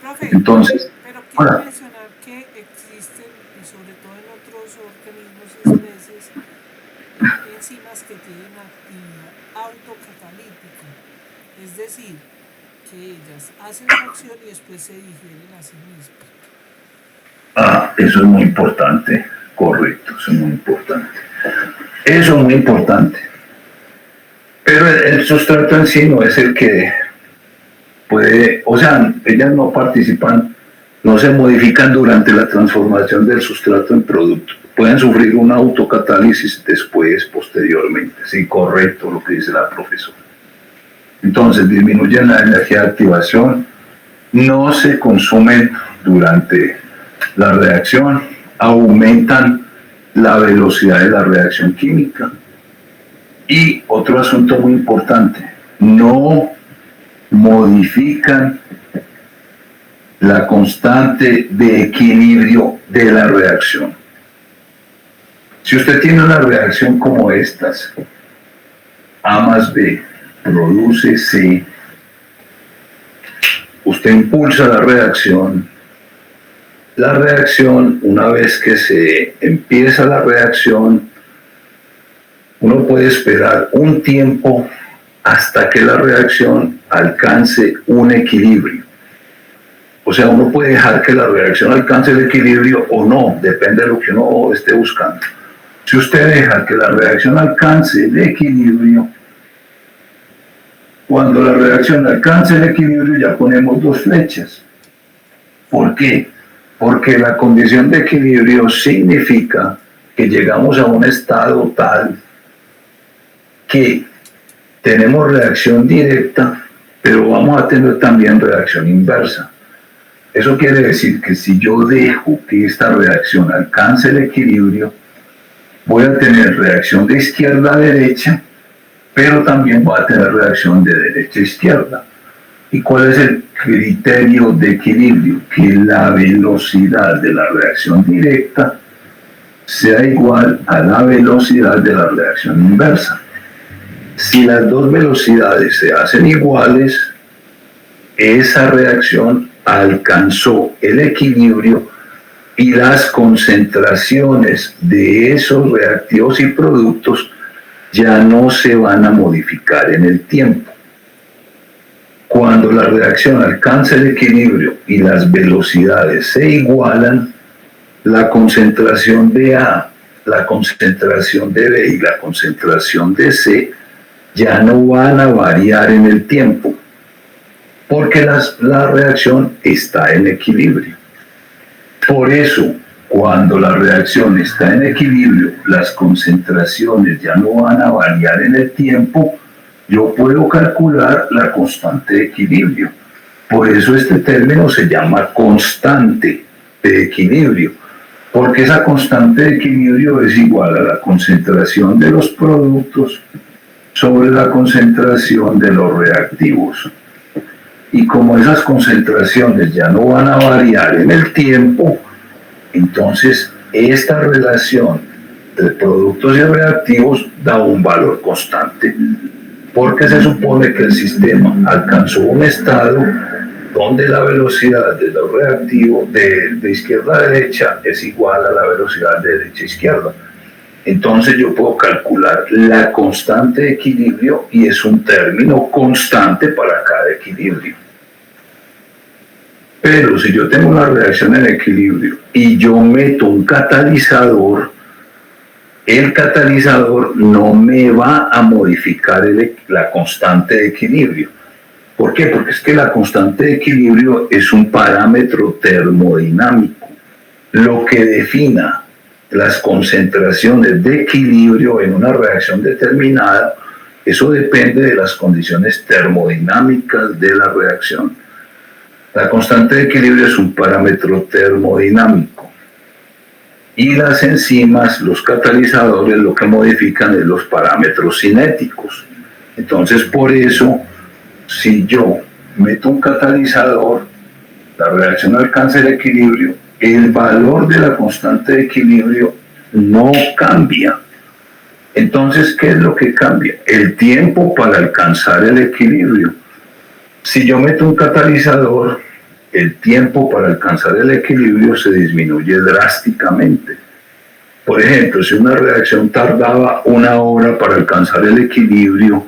B: Profe,
A: Entonces,
B: pero quiero mencionar que existen, y sobre todo en otros organismos y especies, enzimas que tienen actividad autocatalítica, es decir, que ellas hacen su acción y después se digieren a sí mismas.
A: Eso es muy importante, correcto, eso es muy importante. Eso es muy importante. Pero el sustrato en sí no es el que puede, o sea, ellas no participan, no se modifican durante la transformación del sustrato en producto. Pueden sufrir una autocatálisis después, posteriormente. Sí, correcto lo que dice la profesora. Entonces, disminuyen la energía de activación, no se consumen durante la reacción, aumentan la velocidad de la reacción química. Y otro asunto muy importante, no modifican la constante de equilibrio de la reacción. Si usted tiene una reacción como estas, A más B produce C, usted impulsa la reacción, una vez que se empieza la reacción, uno puede esperar un tiempo hasta que la reacción alcance un equilibrio. O sea, uno puede dejar que la reacción alcance el equilibrio o no, depende de lo que uno esté buscando. Si usted deja que la reacción alcance el equilibrio, cuando la reacción alcance el equilibrio ya ponemos dos flechas. ¿Por qué? Porque la condición de equilibrio significa que llegamos a un estado tal que tenemos reacción directa, pero vamos a tener también reacción inversa. Eso quiere decir que si yo dejo que esta reacción alcance el equilibrio, voy a tener reacción de izquierda a derecha, pero también voy a tener reacción de derecha a izquierda. ¿Y cuál es el criterio de equilibrio? Que la velocidad de la reacción directa sea igual a la velocidad de la reacción inversa. Si las dos velocidades se hacen iguales, esa reacción alcanzó el equilibrio y las concentraciones de esos reactivos y productos ya no se van a modificar en el tiempo. Cuando la reacción alcanza el equilibrio y las velocidades se igualan, la concentración de A, la concentración de B y la concentración de C ya no van a variar en el tiempo, porque la reacción está en equilibrio. Por eso, cuando la reacción está en equilibrio, las concentraciones ya no van a variar en el tiempo, yo puedo calcular la constante de equilibrio. Por eso este término se llama constante de equilibrio, porque esa constante de equilibrio es igual a la concentración de los productos sobre la concentración de los reactivos. Y como esas concentraciones ya no van a variar en el tiempo, entonces esta relación de productos y reactivos da un valor constante, porque se supone que el sistema alcanzó un estado donde la velocidad de los reactivos de izquierda a derecha es igual a la velocidad de derecha a izquierda. Entonces yo puedo calcular la constante de equilibrio y es un término constante para cada equilibrio. Pero si yo tengo una reacción en equilibrio y yo meto un catalizador, el catalizador no me va a modificar la constante de equilibrio. ¿Por qué? Porque es que la constante de equilibrio es un parámetro termodinámico. Lo que defina las concentraciones de equilibrio en una reacción determinada, eso depende de las condiciones termodinámicas de la reacción. La constante de equilibrio es un parámetro termodinámico. Y las enzimas, los catalizadores, lo que modifican es los parámetros cinéticos. Entonces, por eso, si yo meto un catalizador, la reacción alcanza el equilibrio, el valor de la constante de equilibrio no cambia. Entonces, ¿qué es lo que cambia? El tiempo para alcanzar el equilibrio. Si yo meto un catalizador, el tiempo para alcanzar el equilibrio se disminuye drásticamente. Por ejemplo, si una reacción tardaba 1 hora para alcanzar el equilibrio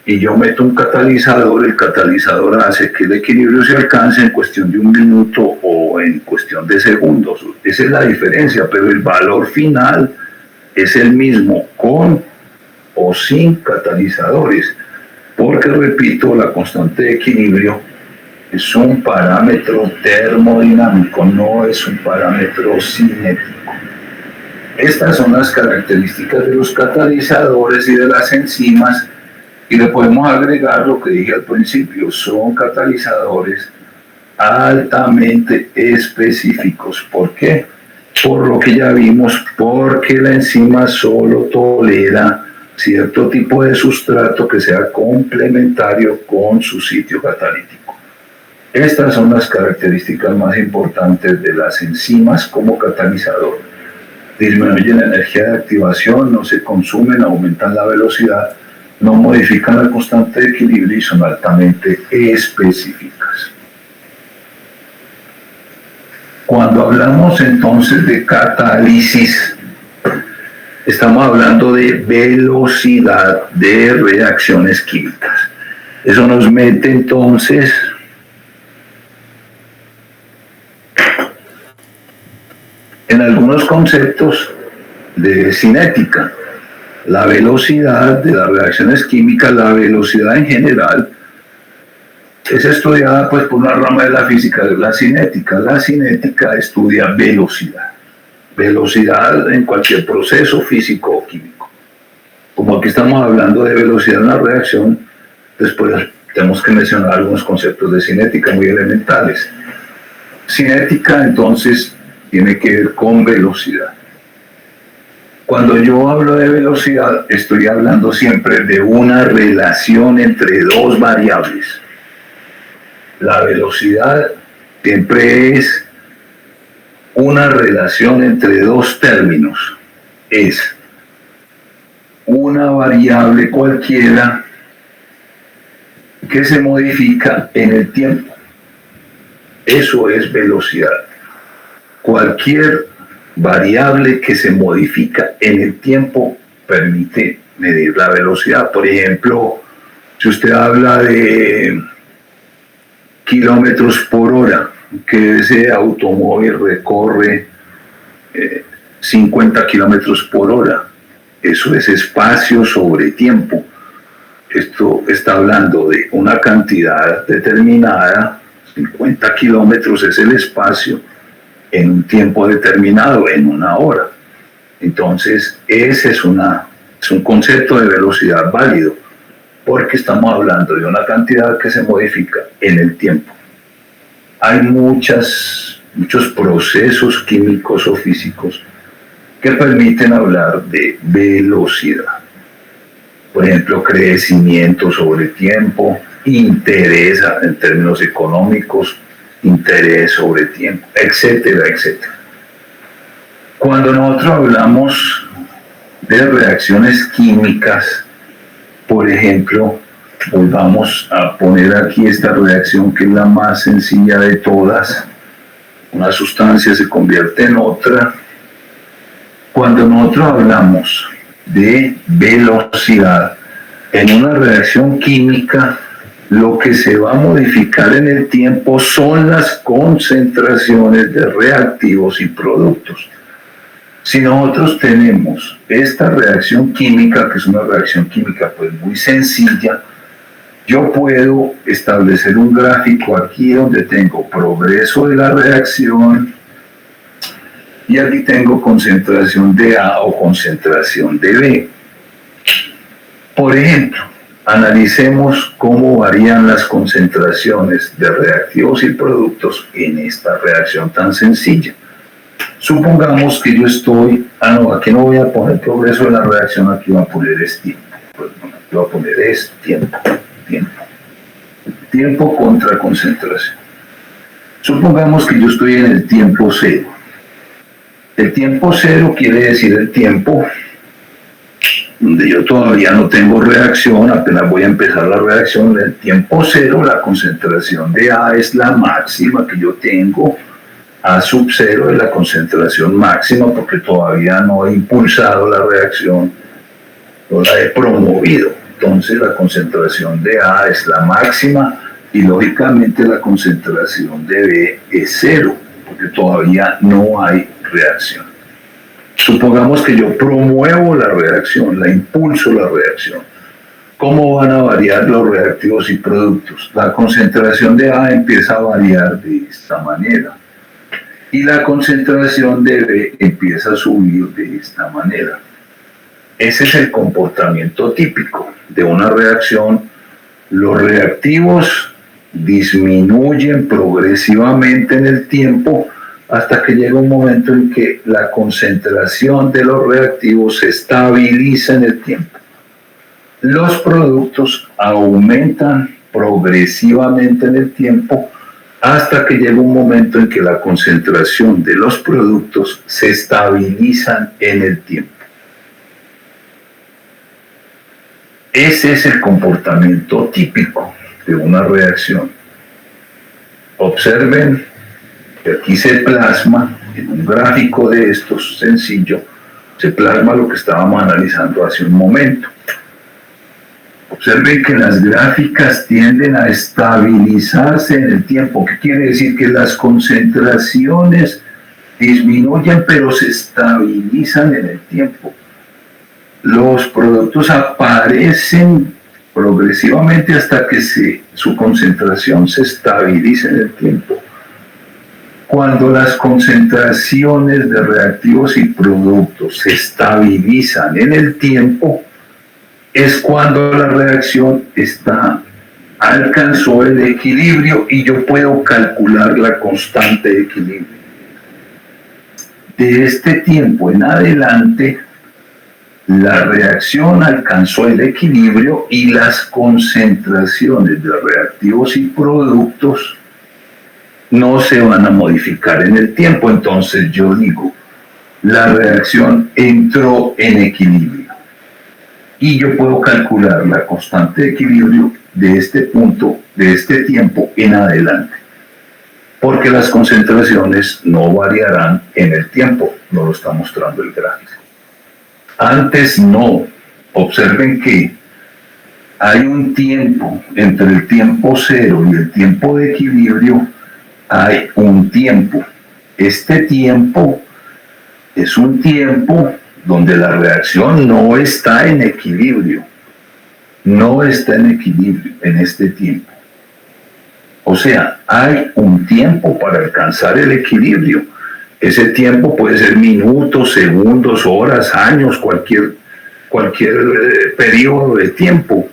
A: y yo meto un catalizador, el catalizador hace que el equilibrio se alcance en cuestión de 1 minuto o en cuestión de segundos. Esa es la diferencia, pero el valor final es el mismo con o sin catalizadores, porque repito, la constante de equilibrio es un parámetro termodinámico, no es un parámetro cinético. Estas son las características de los catalizadores y de las enzimas, y le podemos agregar lo que dije al principio, son catalizadores altamente específicos. ¿Por qué? Por lo que ya vimos, porque la enzima solo tolera cierto tipo de sustrato que sea complementario con su sitio catalítico. Estas son las características más importantes de las enzimas como catalizador. Disminuyen la energía de activación, no se consumen, aumentan la velocidad, no modifican la constante de equilibrio y son altamente específicas. Cuando hablamos entonces de catálisis, estamos hablando de velocidad de reacciones químicas. Eso nos mete entonces en algunos conceptos de cinética. La velocidad de las reacciones químicas, la velocidad en general, es estudiada pues por una rama de la física, de la cinética. La cinética estudia velocidad. Velocidad en cualquier proceso físico o químico. Como aquí estamos hablando de velocidad en la reacción, después tenemos que mencionar algunos conceptos de cinética muy elementales. Cinética entonces tiene que ver con velocidad. Cuando yo hablo de velocidad, estoy hablando siempre de una relación entre dos variables. La velocidad siempre es una relación entre dos términos. Es una variable cualquiera que se modifica en el tiempo. Eso es velocidad. Cualquier variable que se modifica en el tiempo permite medir la velocidad. Por ejemplo, si usted habla de kilómetros por hora, que ese automóvil recorre 50 kilómetros por hora, eso es espacio sobre tiempo. Esto está hablando de una cantidad determinada, 50 kilómetros es el espacio en un tiempo determinado, en una hora. Entonces, ese es un concepto de velocidad válido, porque estamos hablando de una cantidad que se modifica en el tiempo. Hay muchos procesos químicos o físicos que permiten hablar de velocidad. Por ejemplo, crecimiento sobre tiempo, interés en términos económicos, interés sobre tiempo, etcétera, etcétera. Cuando nosotros hablamos de reacciones químicas, por ejemplo, pues vamos a poner aquí esta reacción que es la más sencilla de todas. Una sustancia se convierte en otra. Cuando nosotros hablamos de velocidad en una reacción química, lo que se va a modificar en el tiempo son las concentraciones de reactivos y productos. Si nosotros tenemos esta reacción química, que es una reacción química pues muy sencilla, yo puedo establecer un gráfico aquí donde tengo progreso de la reacción y aquí tengo concentración de A o concentración de B. Por ejemplo, analicemos cómo varían las concentraciones de reactivos y productos en esta reacción tan sencilla. Supongamos que yo estoy, aquí no voy a poner progreso de la reacción, aquí voy a poner es tiempo. Aquí voy a poner es tiempo. Tiempo contra concentración. Supongamos que yo estoy en el tiempo cero. El tiempo cero quiere decir el tiempo donde yo todavía no tengo reacción, apenas voy a empezar la reacción. En el tiempo cero, la concentración de A es la máxima que yo tengo. A sub cero es la concentración máxima porque todavía no he impulsado la reacción, no la he promovido. Entonces la concentración de A es la máxima y lógicamente la concentración de B es cero porque todavía no hay reacción. Supongamos que yo promuevo la reacción, la impulso la reacción. ¿Cómo van a variar los reactivos y productos? La concentración de A empieza a variar de esta manera y la concentración de B empieza a subir de esta manera. Ese es el comportamiento típico de una reacción. Los reactivos disminuyen progresivamente en el tiempo hasta que llega un momento en que la concentración de los reactivos se estabiliza en el tiempo. Los productos aumentan progresivamente en el tiempo hasta que llega un momento en que la concentración de los productos se estabilizan en el tiempo. Ese es el comportamiento típico de una reacción. Observen que aquí se plasma, en un gráfico de estos sencillo, se plasma lo que estábamos analizando hace un momento. Observen que las gráficas tienden a estabilizarse en el tiempo. ¿Qué quiere decir? Que las concentraciones disminuyen pero se estabilizan en el tiempo. Los productos aparecen progresivamente hasta que su concentración se estabilice en el tiempo. Cuando las concentraciones de reactivos y productos se estabilizan en el tiempo, es cuando la reacción alcanzó el equilibrio y yo puedo calcular la constante de equilibrio. De este tiempo en adelante, la reacción alcanzó el equilibrio y las concentraciones de reactivos y productos no se van a modificar en el tiempo. Entonces yo digo, la reacción entró en equilibrio y yo puedo calcular la constante de equilibrio de este punto, de este tiempo en adelante, porque las concentraciones no variarán en el tiempo, no lo está mostrando el gráfico. Antes no. Observen que hay un tiempo, entre el tiempo cero y el tiempo de equilibrio, hay un tiempo. Este tiempo es un tiempo donde la reacción no está en equilibrio. No está en equilibrio en este tiempo. O sea, hay un tiempo para alcanzar el equilibrio. Ese tiempo puede ser minutos, segundos, horas, años, cualquier periodo de tiempo.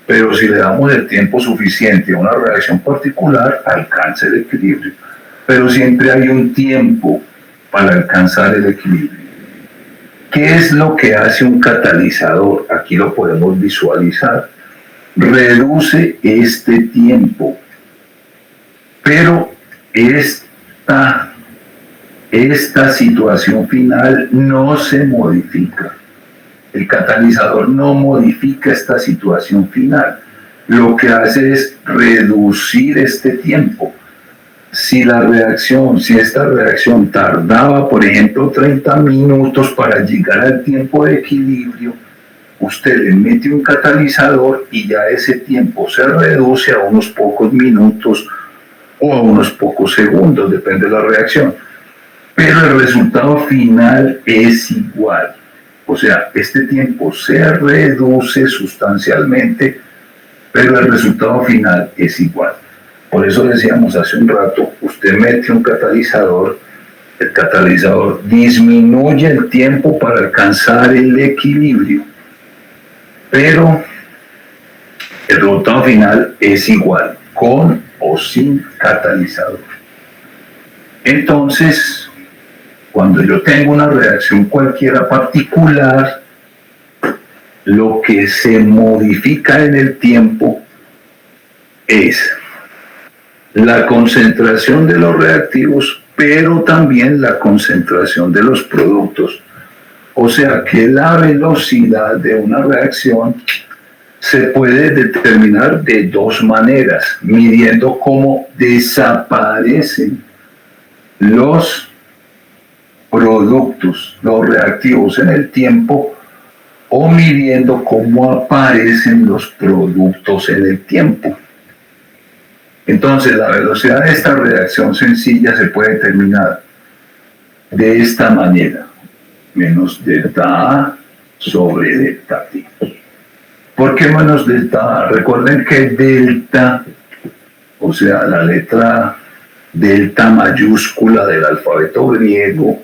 A: Pero si le damos el tiempo suficiente a una reacción particular, alcanza el equilibrio. Pero siempre hay un tiempo para alcanzar el equilibrio. ¿Qué es lo que hace un catalizador? Aquí lo podemos visualizar. Reduce este tiempo. Pero esta situación final no se modifica. El catalizador no modifica esta situación final. Lo que hace es reducir este tiempo. Si esta reacción tardaba, por ejemplo, 30 minutos para llegar al tiempo de equilibrio, usted le mete un catalizador y ya ese tiempo se reduce a unos pocos minutos o a unos pocos segundos, depende de la reacción. Pero el resultado final es igual. O sea, este tiempo se reduce sustancialmente, pero el resultado final es igual. Por eso decíamos hace un rato, usted mete un catalizador, el catalizador disminuye el tiempo para alcanzar el equilibrio, pero el resultado final es igual, con o sin catalizador. Entonces, cuando yo tengo una reacción cualquiera particular, lo que se modifica en el tiempo es la concentración de los reactivos, pero también la concentración de los productos. O sea que la velocidad de una reacción se puede determinar de dos maneras, midiendo cómo desaparecen los productos, los reactivos en el tiempo, o midiendo cómo aparecen los productos en el tiempo. Entonces, la velocidad de esta reacción sencilla se puede determinar de esta manera, menos delta A sobre delta T. ¿Por qué menos delta A? Recuerden que delta, o sea, la letra delta mayúscula del alfabeto griego,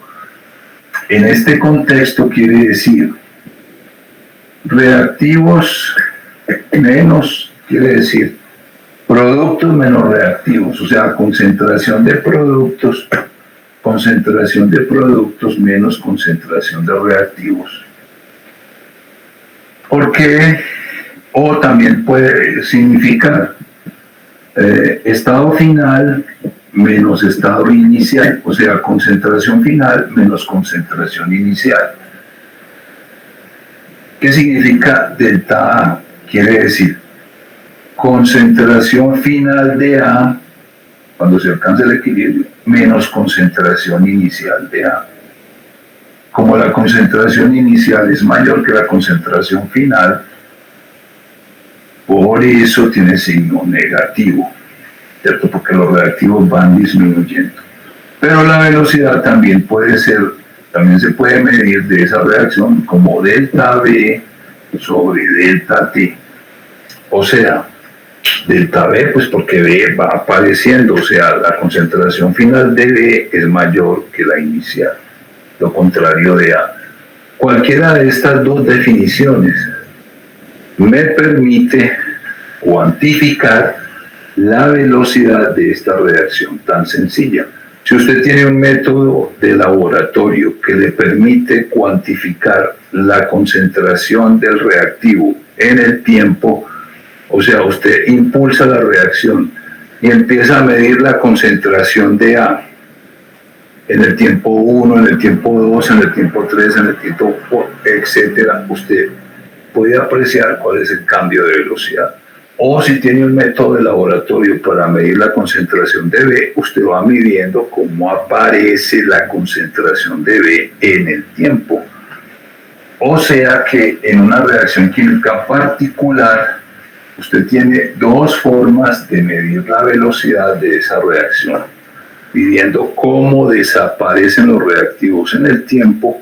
A: en este contexto quiere decir reactivos menos, quiere decir productos menos reactivos, o sea, concentración de productos menos concentración de reactivos. Porque, o también puede significar estado final menos estado inicial, o sea, concentración final menos concentración inicial. ¿Qué significa delta A? Quiere decir concentración final de A, cuando se alcanza el equilibrio, menos concentración inicial de A. Como la concentración inicial es mayor que la concentración final, por eso tiene signo negativo, ¿cierto? Porque los reactivos van disminuyendo. Pero la velocidad también se puede medir de esa reacción como delta B sobre delta T. O sea, delta B, pues porque B va apareciendo, o sea, la concentración final de B es mayor que la inicial, lo contrario de A. Cualquiera de estas dos definiciones me permite cuantificar la velocidad de esta reacción tan sencilla. Si usted tiene un método de laboratorio que le permite cuantificar la concentración del reactivo en el tiempo, o sea, usted impulsa la reacción y empieza a medir la concentración de A en el tiempo 1, en el tiempo 2, en el tiempo 3, en el tiempo 4, etcétera, usted puede apreciar cuál es el cambio de velocidad. O si tiene un método de laboratorio para medir la concentración de B, usted va midiendo cómo aparece la concentración de B en el tiempo. O sea que en una reacción química particular, usted tiene dos formas de medir la velocidad de esa reacción, midiendo cómo desaparecen los reactivos en el tiempo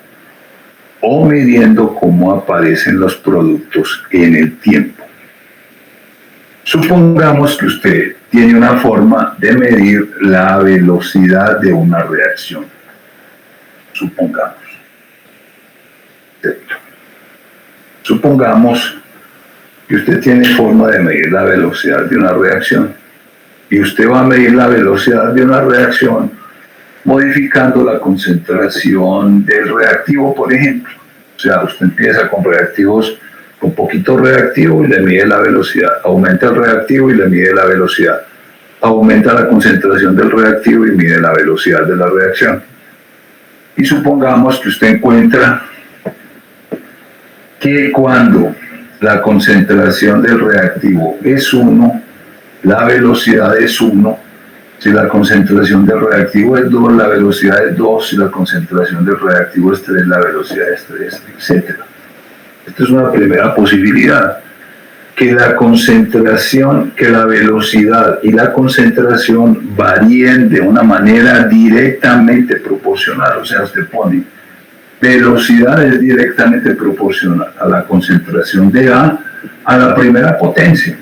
A: o midiendo cómo aparecen los productos en el tiempo. Supongamos que usted tiene una forma de medir la velocidad de una reacción. Supongamos. Supongamos que usted tiene forma de medir la velocidad de una reacción. Y usted va a medir la velocidad de una reacción modificando la concentración del reactivo, por ejemplo. O sea, usted empieza con reactivos con poquito reactivo y le mide la velocidad, aumenta el reactivo y le mide la velocidad, aumenta la concentración del reactivo y mide la velocidad de la reacción. Y supongamos que usted encuentra que cuando la concentración del reactivo es 1, la velocidad es 1, si la concentración del reactivo es 2, la velocidad es 2, si la concentración del reactivo es 3, la velocidad es 3, etc. Esta es una primera posibilidad, que la concentración, que la velocidad y la concentración varíen de una manera directamente proporcional. O sea, usted pone velocidad es directamente proporcional a la concentración de A a la primera potencia.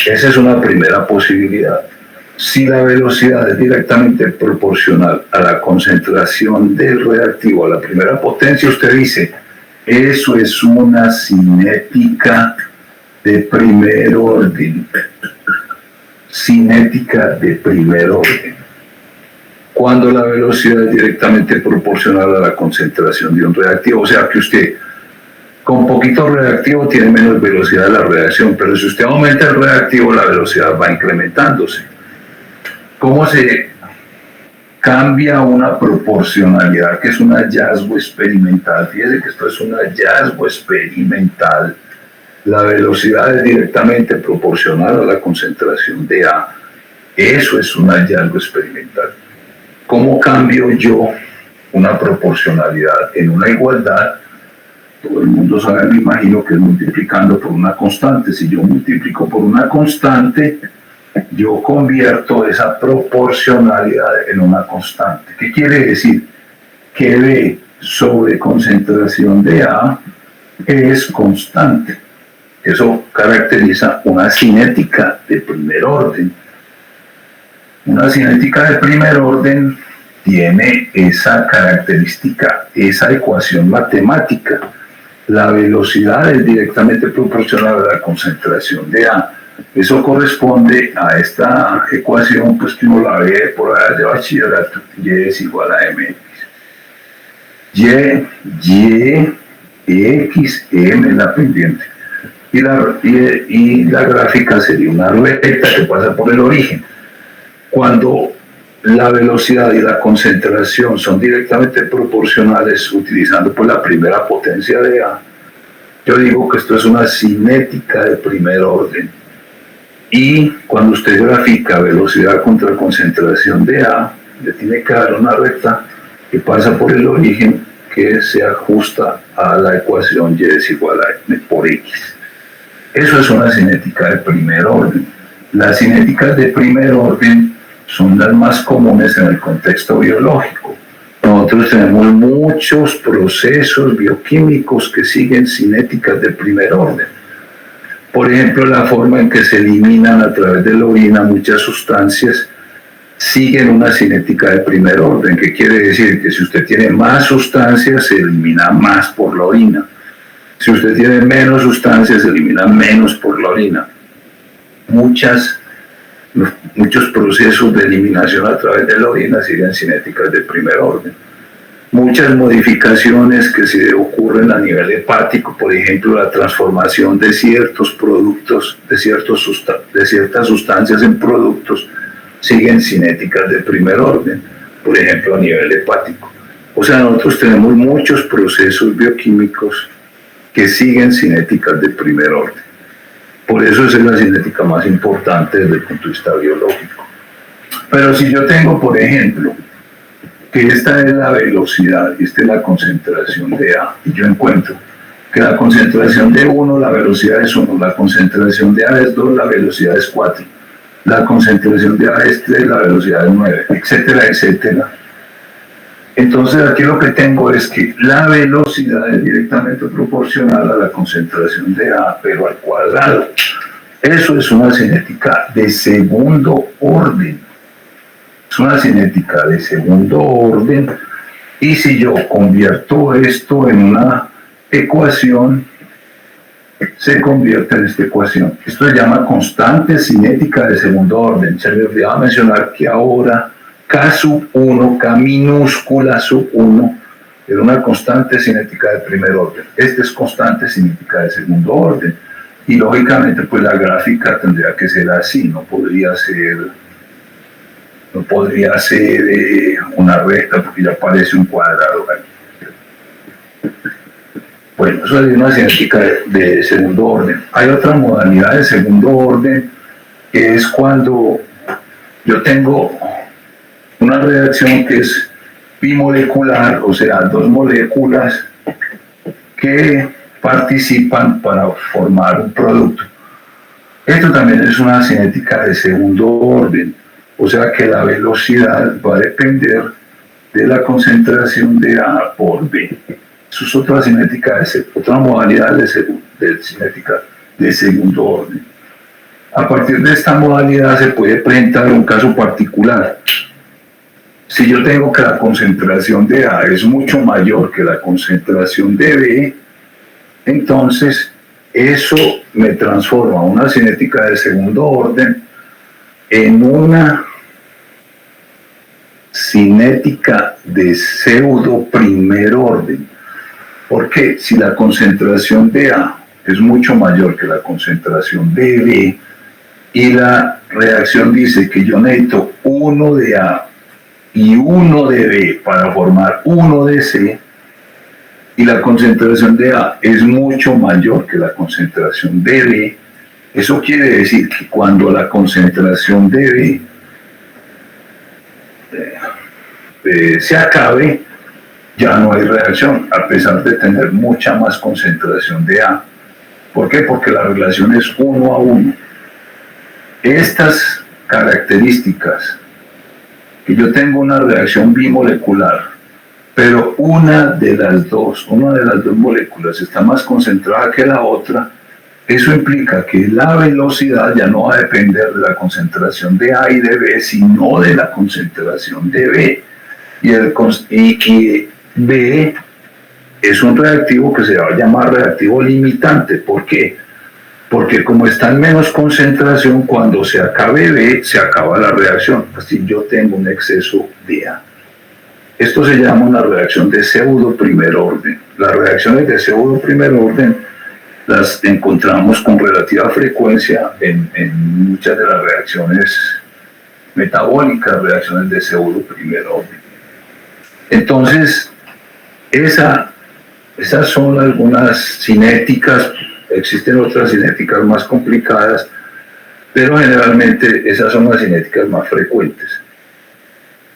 A: Esa es una primera posibilidad. Si la velocidad es directamente proporcional a la concentración del reactivo a la primera potencia, usted dice, eso es una cinética de primer orden. Cinética de primer orden. Cuando la velocidad es directamente proporcional a la concentración de un reactivo, o sea que usted con poquito reactivo tiene menos velocidad de la reacción, pero si usted aumenta el reactivo, la velocidad va incrementándose. ¿Cómo se cambia una proporcionalidad, que es un hallazgo experimental? Fíjese que esto es un hallazgo experimental. La velocidad es directamente proporcional a la concentración de A. Eso es un hallazgo experimental. ¿Cómo cambio yo una proporcionalidad en una igualdad? Todo el mundo sabe, me imagino, que es multiplicando por una constante. Si yo multiplico por una constante, yo convierto esa proporcionalidad en una constante. ¿Qué quiere decir? Que B sobre concentración de A es constante. Eso caracteriza una cinética de primer orden. Una cinética de primer orden tiene esa característica, esa ecuación matemática. La velocidad es directamente proporcional a la concentración de A. Eso corresponde a esta ecuación, pues que uno la ve por áreas de bachillerato. Y es igual a mx. Y, x, m la pendiente. Y la gráfica sería una recta que pasa por el origen. Cuando la velocidad y la concentración son directamente proporcionales, utilizando pues la primera potencia de A, yo digo que esto es una cinética de primer orden. Y cuando usted grafica velocidad contra concentración de A, le tiene que dar una recta que pasa por el origen, que se ajusta a la ecuación y es igual a m por x. Eso es una cinética de primer orden. Las cinéticas de primer orden son las más comunes en el contexto biológico. Nosotros tenemos muchos procesos bioquímicos que siguen cinéticas de primer orden. Por ejemplo, la forma en que se eliminan a través de la orina muchas sustancias siguen una cinética de primer orden, que quiere decir que si usted tiene más sustancias, se elimina más por la orina. Si usted tiene menos sustancias, se elimina menos por la orina. Muchas Muchos procesos de eliminación a través de la orina siguen cinéticas de primer orden. Muchas modificaciones que se ocurren a nivel hepático, por ejemplo, la transformación de ciertos productos, de ciertas sustancias en productos, siguen cinéticas de primer orden, por ejemplo, a nivel hepático. O sea, nosotros tenemos muchos procesos bioquímicos que siguen cinéticas de primer orden. Por eso esa es la cinética más importante desde el punto de vista biológico. Pero si yo tengo, por ejemplo, que esta es la velocidad y esta es la concentración de A, y yo encuentro que la concentración de 1, la velocidad es 1, la concentración de A es 2, la velocidad es 4, la concentración de A es 3, la velocidad es 9, etcétera, etcétera. Entonces aquí lo que tengo es que la velocidad es directamente proporcional a la concentración de A, pero al cuadrado. Eso es una cinética de segundo orden. Es una cinética de segundo orden. Y si yo convierto esto en una ecuación, se convierte en esta ecuación. Esto se llama constante cinética de segundo orden. Se me olvidaba mencionar que ahora K sub 1, K minúscula sub 1, era una constante cinética de primer orden. Esta es constante cinética de segundo orden. Y lógicamente, pues la gráfica tendría que ser así, no podría ser una recta porque ya parece un cuadrado. Bueno, eso es una cinética de segundo orden. Hay otra modalidad de segundo orden que es cuando yo tengo una reacción que es bimolecular, o sea, dos moléculas que participan para formar un producto. Esto también es una cinética de segundo orden, o sea que la velocidad va a depender de la concentración de A por B. Eso es otra cinética, otra modalidad de cinética de segundo orden. A partir de esta modalidad se puede presentar un caso particular. Si yo tengo que la concentración de A es mucho mayor que la concentración de B, entonces eso me transforma una cinética de segundo orden en una cinética de pseudo primer orden. Porque si la concentración de A es mucho mayor que la concentración de B y la reacción dice que yo necesito 1 de A y 1 de B para formar 1 de C, y la concentración de A es mucho mayor que la concentración de B, eso quiere decir que cuando la concentración de B se acabe, ya no hay reacción, a pesar de tener mucha más concentración de A. ¿Por qué? Porque la relación es 1 a 1. Estas características, que yo tengo una reacción bimolecular, pero una de las dos moléculas está más concentrada que la otra, eso implica que la velocidad ya no va a depender de la concentración de A y de B, sino de la concentración de B. Y B es un reactivo que se va a llamar reactivo limitante. ¿Por qué? Porque como está en menos concentración, cuando se acabe B, se acaba la reacción. Así yo tengo un exceso de A. Esto se llama una reacción de pseudo primer orden. Las reacciones de pseudo primer orden las encontramos con relativa frecuencia en muchas de las reacciones metabólicas, reacciones de pseudo primer orden. Entonces, esas son algunas cinéticas. Existen otras cinéticas más complicadas, pero generalmente esas son las cinéticas más frecuentes.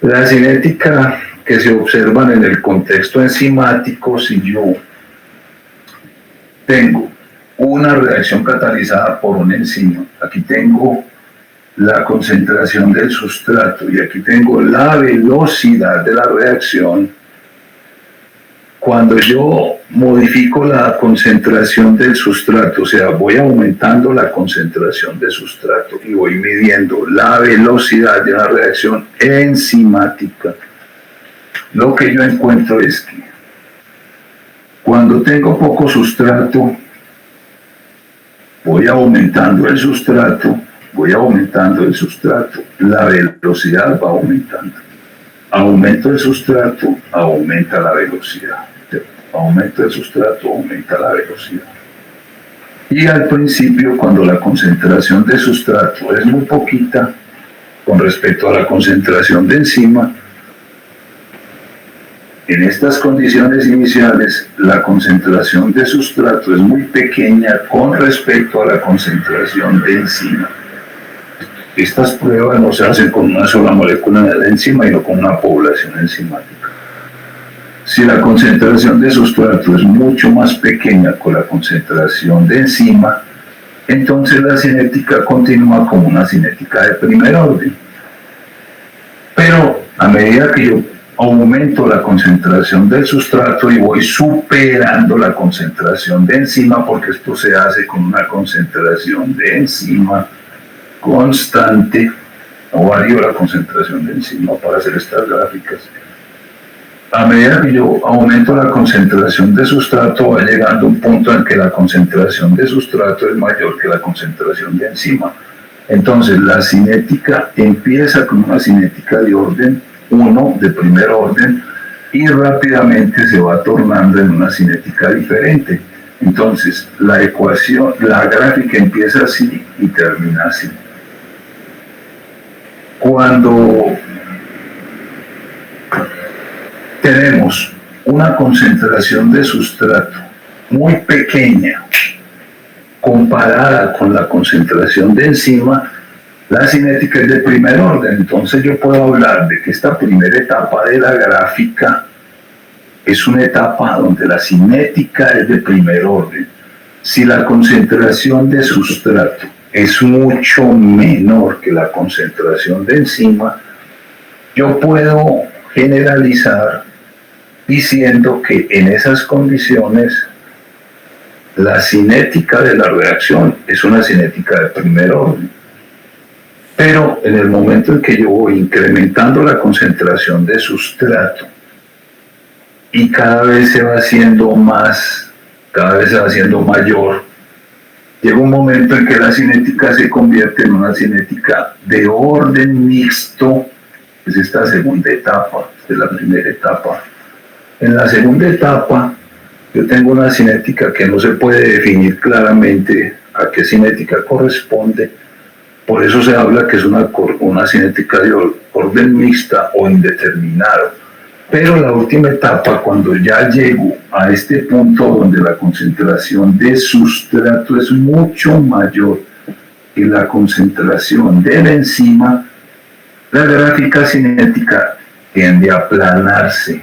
A: La cinética que se observan en el contexto enzimático, si yo tengo una reacción catalizada por una enzima, aquí tengo la concentración del sustrato y aquí tengo la velocidad de la reacción. Cuando yo modifico la concentración del sustrato, o sea, voy aumentando la concentración del sustrato y voy midiendo la velocidad de la reacción enzimática, lo que yo encuentro es que cuando tengo poco sustrato, voy aumentando el sustrato voy aumentando el sustrato, la velocidad va aumentando. Aumento el sustrato, aumenta la velocidad. Aumento el sustrato, aumenta la velocidad. Y al principio, cuando la concentración de sustrato es muy poquita con respecto a la concentración de enzima, en estas condiciones iniciales, la concentración de sustrato es muy pequeña con respecto a la concentración de enzima. Estas pruebas no se hacen con una sola molécula de la enzima, sino con una población enzimática. Si la concentración de sustrato es mucho más pequeña con la concentración de enzima, entonces la cinética continúa como una cinética de primer orden. Pero a medida que yo aumento la concentración del sustrato y voy superando la concentración de enzima, porque esto se hace con una concentración de enzima constante, no varío la concentración de enzima para hacer estas gráficas. A medida que yo aumento la concentración de sustrato, va llegando a un punto en que la concentración de sustrato es mayor que la concentración de enzima. Entonces la cinética empieza con una cinética de orden 1, de primer orden, y rápidamente se va tornando en una cinética diferente. Entonces la ecuación, la gráfica empieza así y termina así. Cuando tenemos una concentración de sustrato muy pequeña comparada con la concentración de enzima, la cinética es de primer orden. Entonces yo puedo hablar de que esta primera etapa de la gráfica es una etapa donde la cinética es de primer orden. Si la concentración de sustrato es mucho menor que la concentración de enzima, yo puedo generalizar diciendo que en esas condiciones la cinética de la reacción es una cinética de primer orden. Pero en el momento en que yo voy incrementando la concentración de sustrato y cada vez se va haciendo más, cada vez se va haciendo mayor, llega un momento en que la cinética se convierte en una cinética de orden mixto. Es esta segunda etapa, es la primera etapa. En la segunda etapa, yo tengo una cinética que no se puede definir claramente a qué cinética corresponde. Por eso se habla que es una cinética de orden mixta o indeterminado. Pero la última etapa, cuando ya llego a este punto donde la concentración de sustrato es mucho mayor que la concentración de la enzima, la gráfica cinética tiende a aplanarse.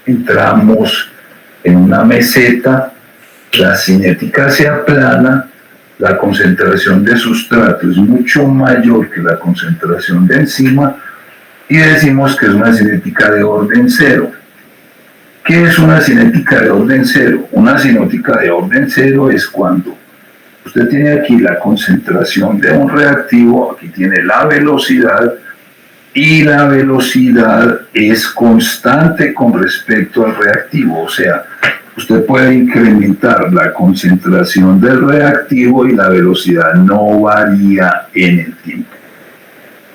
A: Entramos en una meseta, la cinética se aplana, la concentración de sustrato es mucho mayor que la concentración de enzima y decimos que es una cinética de orden cero. ¿Qué es una cinética de orden cero? Una cinética de orden cero es cuando usted tiene aquí la concentración de un reactivo, aquí tiene la velocidad, y la velocidad es constante con respecto al reactivo. O sea, usted puede incrementar la concentración del reactivo y la velocidad no varía en el tiempo.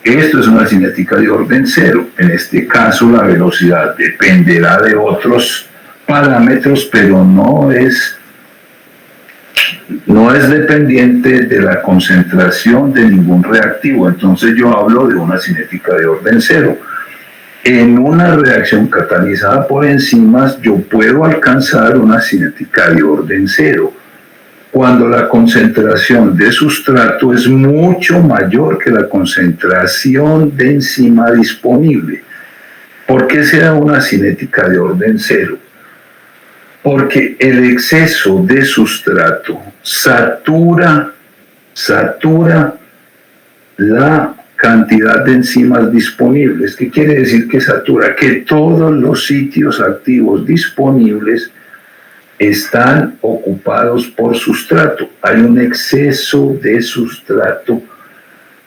A: Esto es una cinética de orden cero. En este caso, la velocidad dependerá de otros parámetros, pero no es dependiente de la concentración de ningún reactivo. Entonces yo hablo de una cinética de orden cero. En una reacción catalizada por enzimas, yo puedo alcanzar una cinética de orden cero cuando la concentración de sustrato es mucho mayor que la concentración de enzima disponible. ¿Por qué se da una cinética de orden cero? Porque el exceso de sustrato satura la cantidad de enzimas disponibles. ¿Qué quiere decir que satura? Que todos los sitios activos disponibles están ocupados por sustrato. Hay un exceso de sustrato.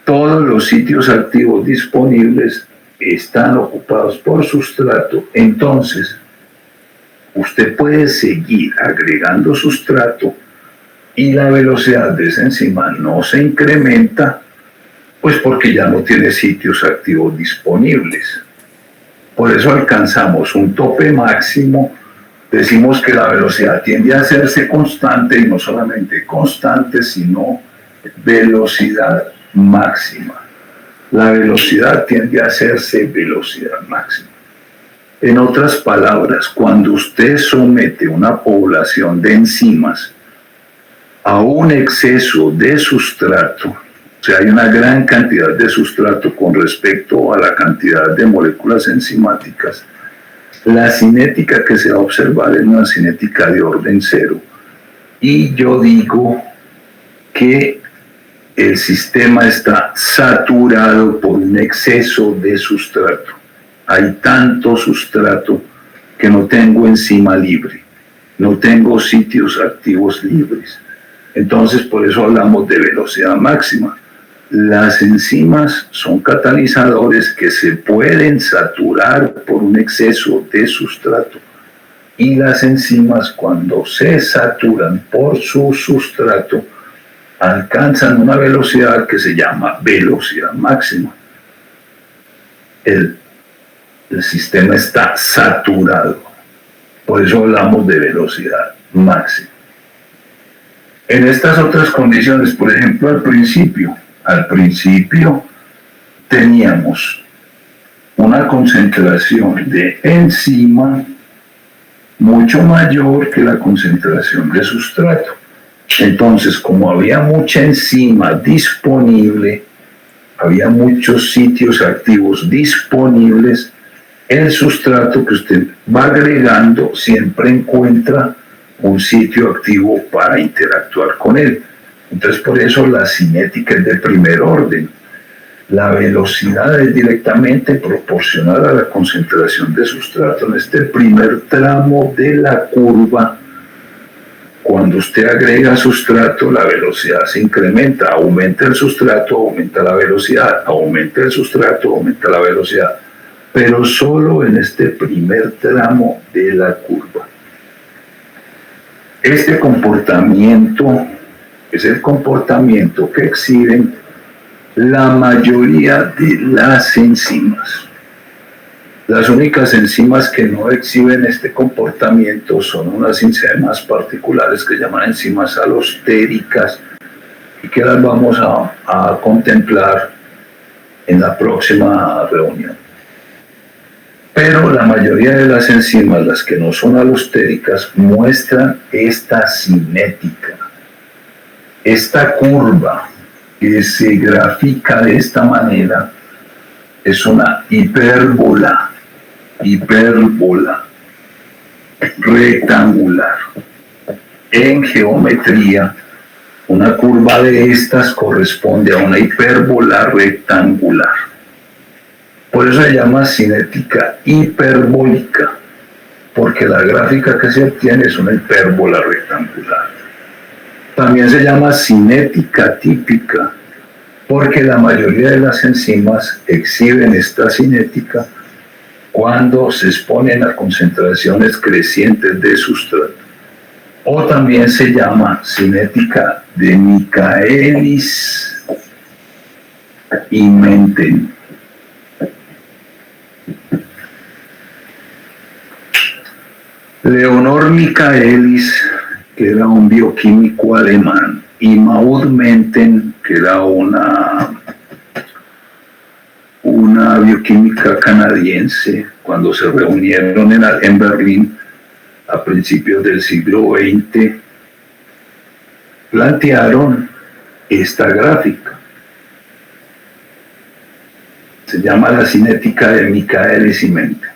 A: Todos los sitios activos disponibles están ocupados por sustrato. Entonces, usted puede seguir agregando sustrato y la velocidad de esa enzima no se incrementa Pues porque ya no tiene sitios activos disponibles. Por eso alcanzamos un tope máximo. Decimos que la velocidad tiende a hacerse constante, y no solamente constante, sino velocidad máxima. La velocidad tiende a hacerse velocidad máxima. En otras palabras, cuando usted somete una población de enzimas a un exceso de sustrato, o sea, hay una gran cantidad de sustrato con respecto a la cantidad de moléculas enzimáticas, la cinética que se va a observar es una cinética de orden cero. Y yo digo que el sistema está saturado por un exceso de sustrato. Hay tanto sustrato que no tengo enzima libre, no tengo sitios activos libres. Entonces, por eso hablamos de velocidad máxima. Las enzimas son catalizadores que se pueden saturar por un exceso de sustrato. Y las enzimas, cuando se saturan por su sustrato, alcanzan una velocidad que se llama velocidad máxima. El sistema está saturado. Por eso hablamos de velocidad máxima. En estas otras condiciones, por ejemplo, al principio teníamos una concentración de enzima mucho mayor que la concentración de sustrato. Entonces, como había mucha enzima disponible, había muchos sitios activos disponibles, el sustrato que usted va agregando siempre encuentra un sitio activo para interactuar con él. Entonces, por eso la cinética es de primer orden. La velocidad es directamente proporcional a la concentración de sustrato. En este primer tramo de la curva, cuando usted agrega sustrato, la velocidad se incrementa. Aumenta el sustrato, aumenta la velocidad. Aumenta el sustrato, aumenta la velocidad. Pero solo en este primer tramo de la curva. Este comportamiento es el comportamiento que exhiben la mayoría de las enzimas. Las únicas enzimas que no exhiben este comportamiento son unas enzimas particulares que llaman enzimas alostéricas y que las vamos a contemplar en la próxima reunión. Pero la mayoría de las enzimas, las que no son alostéricas, muestran esta cinética, esta curva que se grafica de esta manera. Es una hipérbola rectangular. En geometría, una curva de estas corresponde a una hipérbola rectangular. Por eso se llama cinética hiperbólica, porque la gráfica que se obtiene es una hipérbola rectangular. También se llama cinética típica, porque la mayoría de las enzimas exhiben esta cinética cuando se exponen a concentraciones crecientes de sustrato. O también se llama cinética de Michaelis y Menten. Leonor Michaelis, que era un bioquímico alemán, y Maud Menten, que era una bioquímica canadiense, cuando se reunieron en Berlín a principios del siglo XX, plantearon esta gráfica. Se llama la cinética de Michaelis y Menten.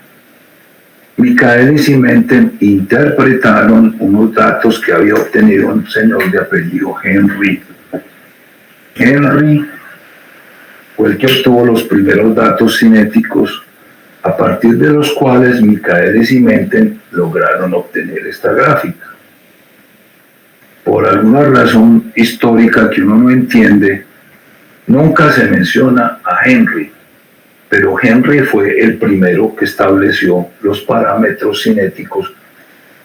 A: Michaelis y Menten interpretaron unos datos que había obtenido un señor de apellido Henry. Henry fue el que obtuvo los primeros datos cinéticos, a partir de los cuales Michaelis y Menten lograron obtener esta gráfica. Por alguna razón histórica que uno no entiende, nunca se menciona a Henry, pero Henry fue el primero que estableció los parámetros cinéticos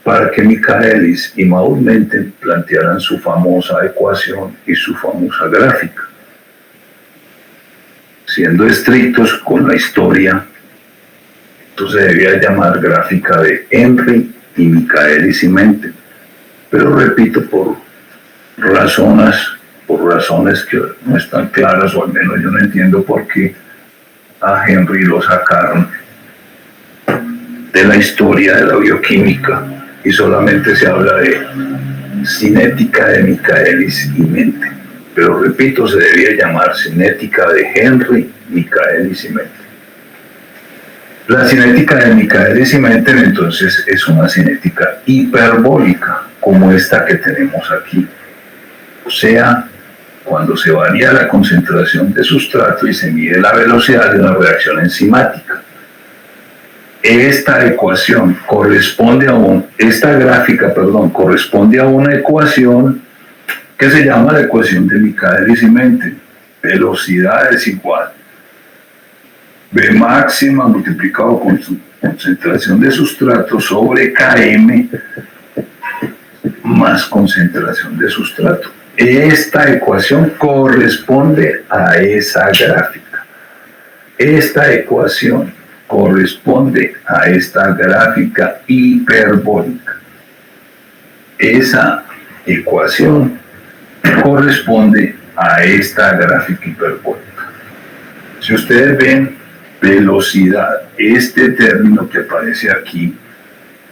A: para que Michaelis y Maud Menten plantearan su famosa ecuación y su famosa gráfica. siendo estrictos con la historia, esto se debía llamar gráfica de Henry y Michaelis y Menten. Pero repito, por razones que no están claras, o al menos yo no entiendo por qué a Henry lo sacaron de la historia de la bioquímica y solamente se habla de cinética de Michaelis y Menten. Pero repito, se debía llamar cinética de Henry, Michaelis y Menten. La cinética de Michaelis y Menten entonces es una cinética hiperbólica, como esta que tenemos aquí. O sea, cuando se varía la concentración de sustrato y se mide la velocidad de una reacción enzimática. Esta gráfica corresponde a una ecuación que se llama la ecuación de Michaelis y Menten. Velocidad es igual V máxima multiplicado con su concentración de sustrato sobre Km más concentración de sustrato. Esta ecuación corresponde a esa gráfica. Esta ecuación corresponde a esta gráfica hiperbólica. Esa ecuación corresponde a esta gráfica hiperbólica. Si ustedes ven velocidad, este término que aparece aquí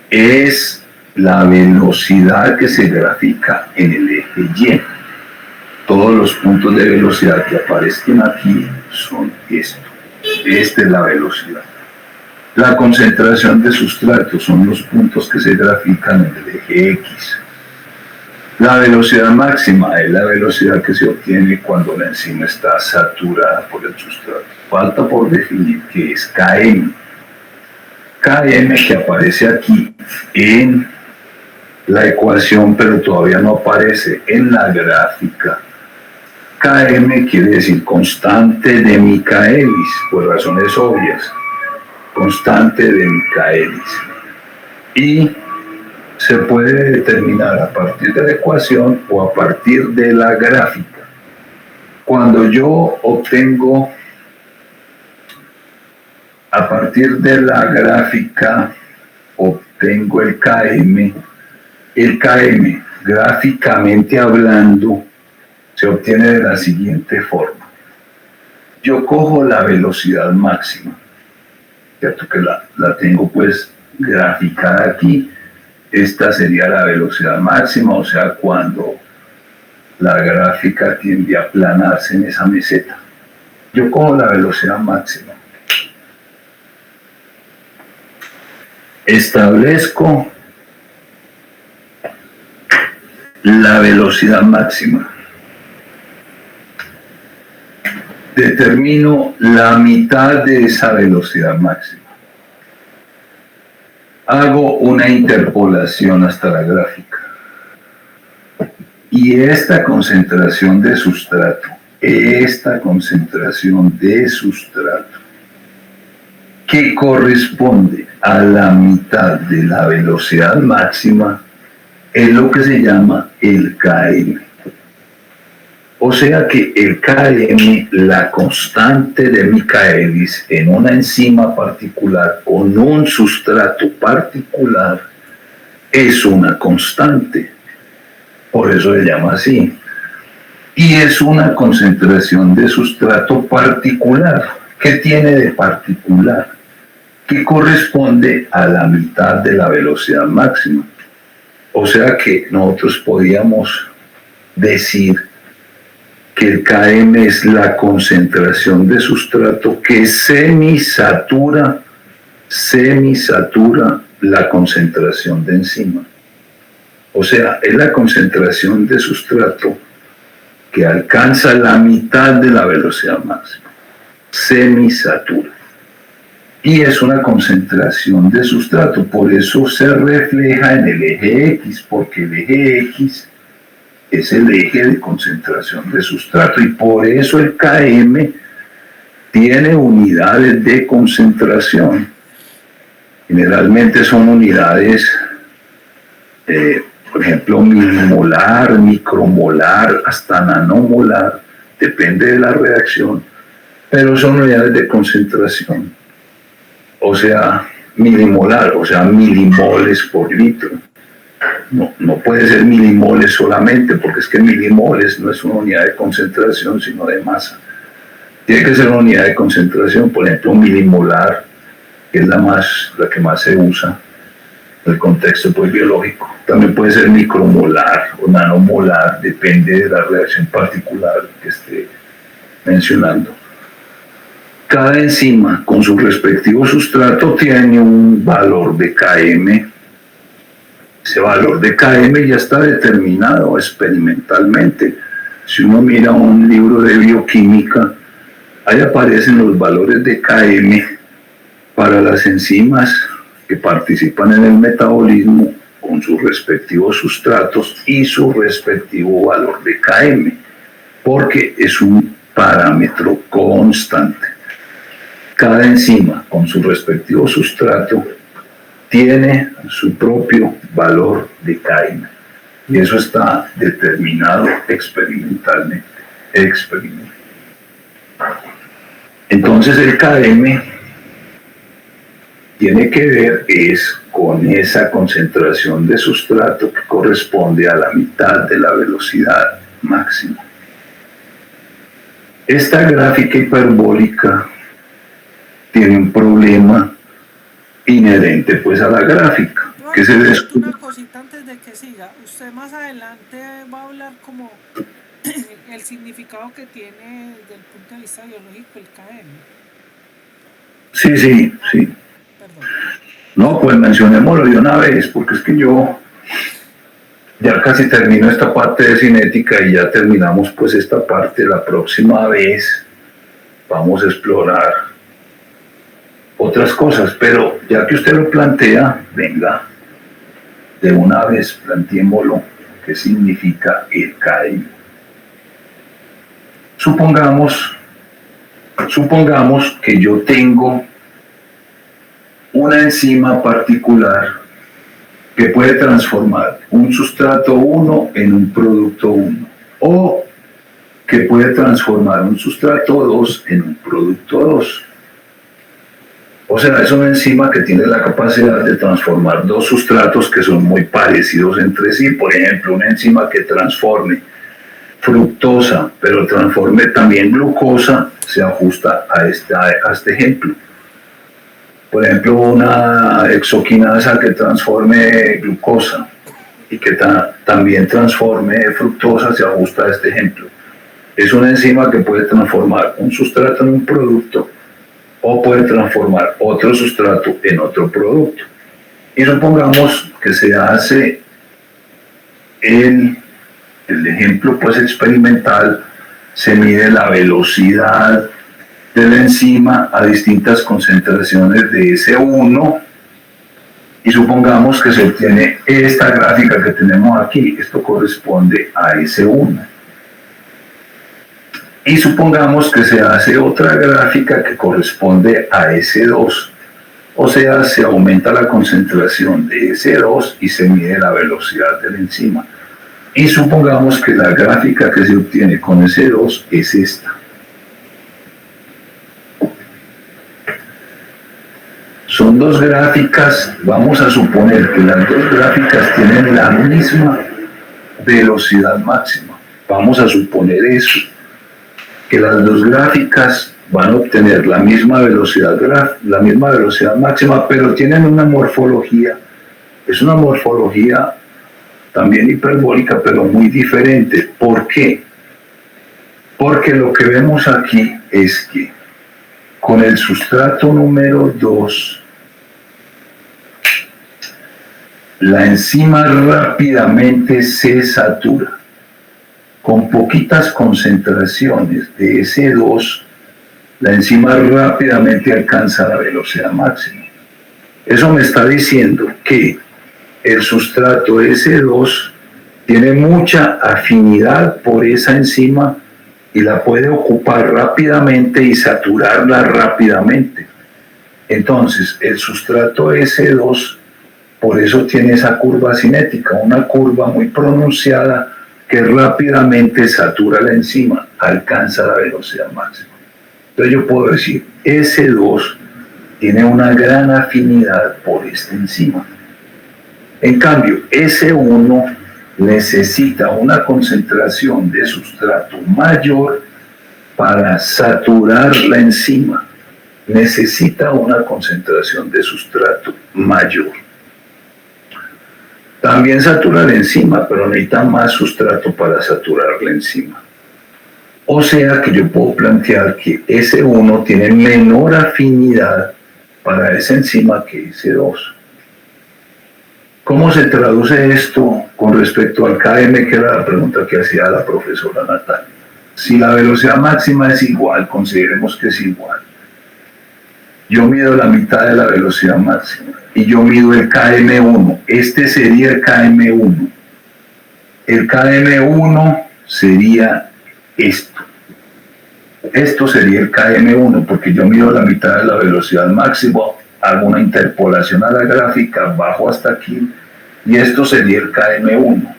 A: es la velocidad que se grafica en el eje Y. Todos los puntos de velocidad que aparecen aquí son esto. Esta es la velocidad. La concentración de sustrato son los puntos que se grafican en el eje X. La velocidad máxima es la velocidad que se obtiene cuando la enzima está saturada por el sustrato. Falta por definir qué es Km. Km que aparece aquí en la ecuación, pero todavía no aparece en la gráfica. Km quiere decir constante de Michaelis, por razones obvias. Constante de Michaelis. Y se puede determinar a partir de la ecuación o a partir de la gráfica. Cuando yo obtengo a partir de la gráfica, obtengo el Km gráficamente hablando se obtiene de la siguiente forma. Yo cojo la velocidad máxima, cierto que la tengo pues graficada aquí. Esta sería la velocidad máxima, o sea, cuando la gráfica tiende a aplanarse en esa meseta. Yo cojo la velocidad máxima. Establezco la velocidad máxima. Determino la mitad de esa velocidad máxima. Hago una interpolación hasta la gráfica. Y esta concentración de sustrato, que corresponde a la mitad de la velocidad máxima, es lo que se llama el Km. O sea que el Km, la constante de Michaelis en una enzima particular con un sustrato particular, es una constante. Por eso se llama así. Y es una concentración de sustrato particular. ¿Qué tiene de particular? Que corresponde a la mitad de la velocidad máxima. O sea que nosotros podíamos decir que el Km es la concentración de sustrato que semisatura la concentración de enzima. O sea, es la concentración de sustrato que alcanza la mitad de la velocidad máxima. Semisatura. Y es una concentración de sustrato, por eso se refleja en el eje X, porque el eje X es el eje de concentración de sustrato y por eso el Km tiene unidades de concentración. Generalmente son unidades, por ejemplo, milimolar, micromolar, hasta nanomolar, depende de la reacción, pero son unidades de concentración, o sea, milimolar, o sea, milimoles por litro. No puede ser milimoles solamente, porque es que milimoles no es una unidad de concentración, sino de masa. Tiene que ser una unidad de concentración, por ejemplo, milimolar, que es la que más se usa en el contexto pues, biológico. También puede ser micromolar o nanomolar, depende de la reacción particular que esté mencionando. Cada enzima con su respectivo sustrato tiene un valor de Km. Ese valor de Km ya está determinado experimentalmente. Si uno mira un libro de bioquímica, ahí aparecen los valores de Km para las enzimas que participan en el metabolismo con sus respectivos sustratos y su respectivo valor de Km, porque es un parámetro constante. Cada enzima con su respectivo sustrato tiene su propio valor de Km y eso está determinado experimentalmente. Entonces el Km tiene que ver es con esa concentración de sustrato que corresponde a la mitad de la velocidad máxima. Esta gráfica hiperbólica tiene un problema inherente pues a la gráfica.
B: No,
A: Que se
B: una cosita antes de que siga. Usted más adelante va a hablar como el significado que tiene desde el punto de vista biológico el KM.
A: Sí.
B: Perdón.
A: No, pues mencionémoslo de una vez, porque es que yo ya casi termino esta parte de cinética y ya terminamos pues esta parte. La próxima vez vamos a explorar otras cosas, pero ya que usted lo plantea, venga, de una vez planteémoslo, qué significa el Km. Supongamos que yo tengo una enzima particular que puede transformar un sustrato 1 en un producto 1 o que puede transformar un sustrato 2 en un producto 2. O sea, es una enzima que tiene la capacidad de transformar dos sustratos que son muy parecidos entre sí. Por ejemplo, una enzima que transforme fructosa, pero transforme también glucosa, se ajusta a este ejemplo. Por ejemplo, una exoquinasa que transforme glucosa y que también transforme fructosa se ajusta a este ejemplo. Es una enzima que puede transformar un sustrato en un producto o puede transformar otro sustrato en otro producto. Y supongamos que se hace el ejemplo pues experimental, se mide la velocidad de la enzima a distintas concentraciones de S1 y supongamos que se obtiene esta gráfica que tenemos aquí. Esto corresponde a S1. Y supongamos que se hace otra gráfica que corresponde a S2. O sea, se aumenta la concentración de S2 y se mide la velocidad de la enzima. Y supongamos que la gráfica que se obtiene con S2 es esta. Son dos gráficas, vamos a suponer que las dos gráficas tienen la misma velocidad máxima. Vamos a suponer eso, que las dos gráficas van a obtener la misma velocidad máxima, pero tienen una morfología. Es una morfología también hiperbólica, pero muy diferente. ¿Por qué? Porque lo que vemos aquí es que con el sustrato número 2, la enzima rápidamente se satura. Con poquitas concentraciones de S2, la enzima rápidamente alcanza la velocidad máxima. Eso me está diciendo que el sustrato S2 tiene mucha afinidad por esa enzima y la puede ocupar rápidamente y saturarla rápidamente. Entonces, el sustrato S2 por eso tiene esa curva cinética, una curva muy pronunciada que rápidamente satura la enzima, alcanza la velocidad máxima. Entonces yo puedo decir, S2 tiene una gran afinidad por esta enzima. En cambio, S1 necesita una concentración de sustrato mayor para saturar la enzima. Necesita una concentración de sustrato mayor. También satura la enzima, pero necesita más sustrato para saturar la enzima. O sea que yo puedo plantear que S1 tiene menor afinidad para esa enzima que S2. ¿Cómo se traduce esto con respecto al Km, que era la pregunta que hacía la profesora Natalia? Si la velocidad máxima es igual, consideremos que es igual. Yo mido la mitad de la velocidad máxima y yo mido el Km1. Este sería el Km1. El Km1 sería esto. Esto sería el Km1 porque yo mido la mitad de la velocidad máxima, hago una interpolación a la gráfica, bajo hasta aquí y esto sería el Km1.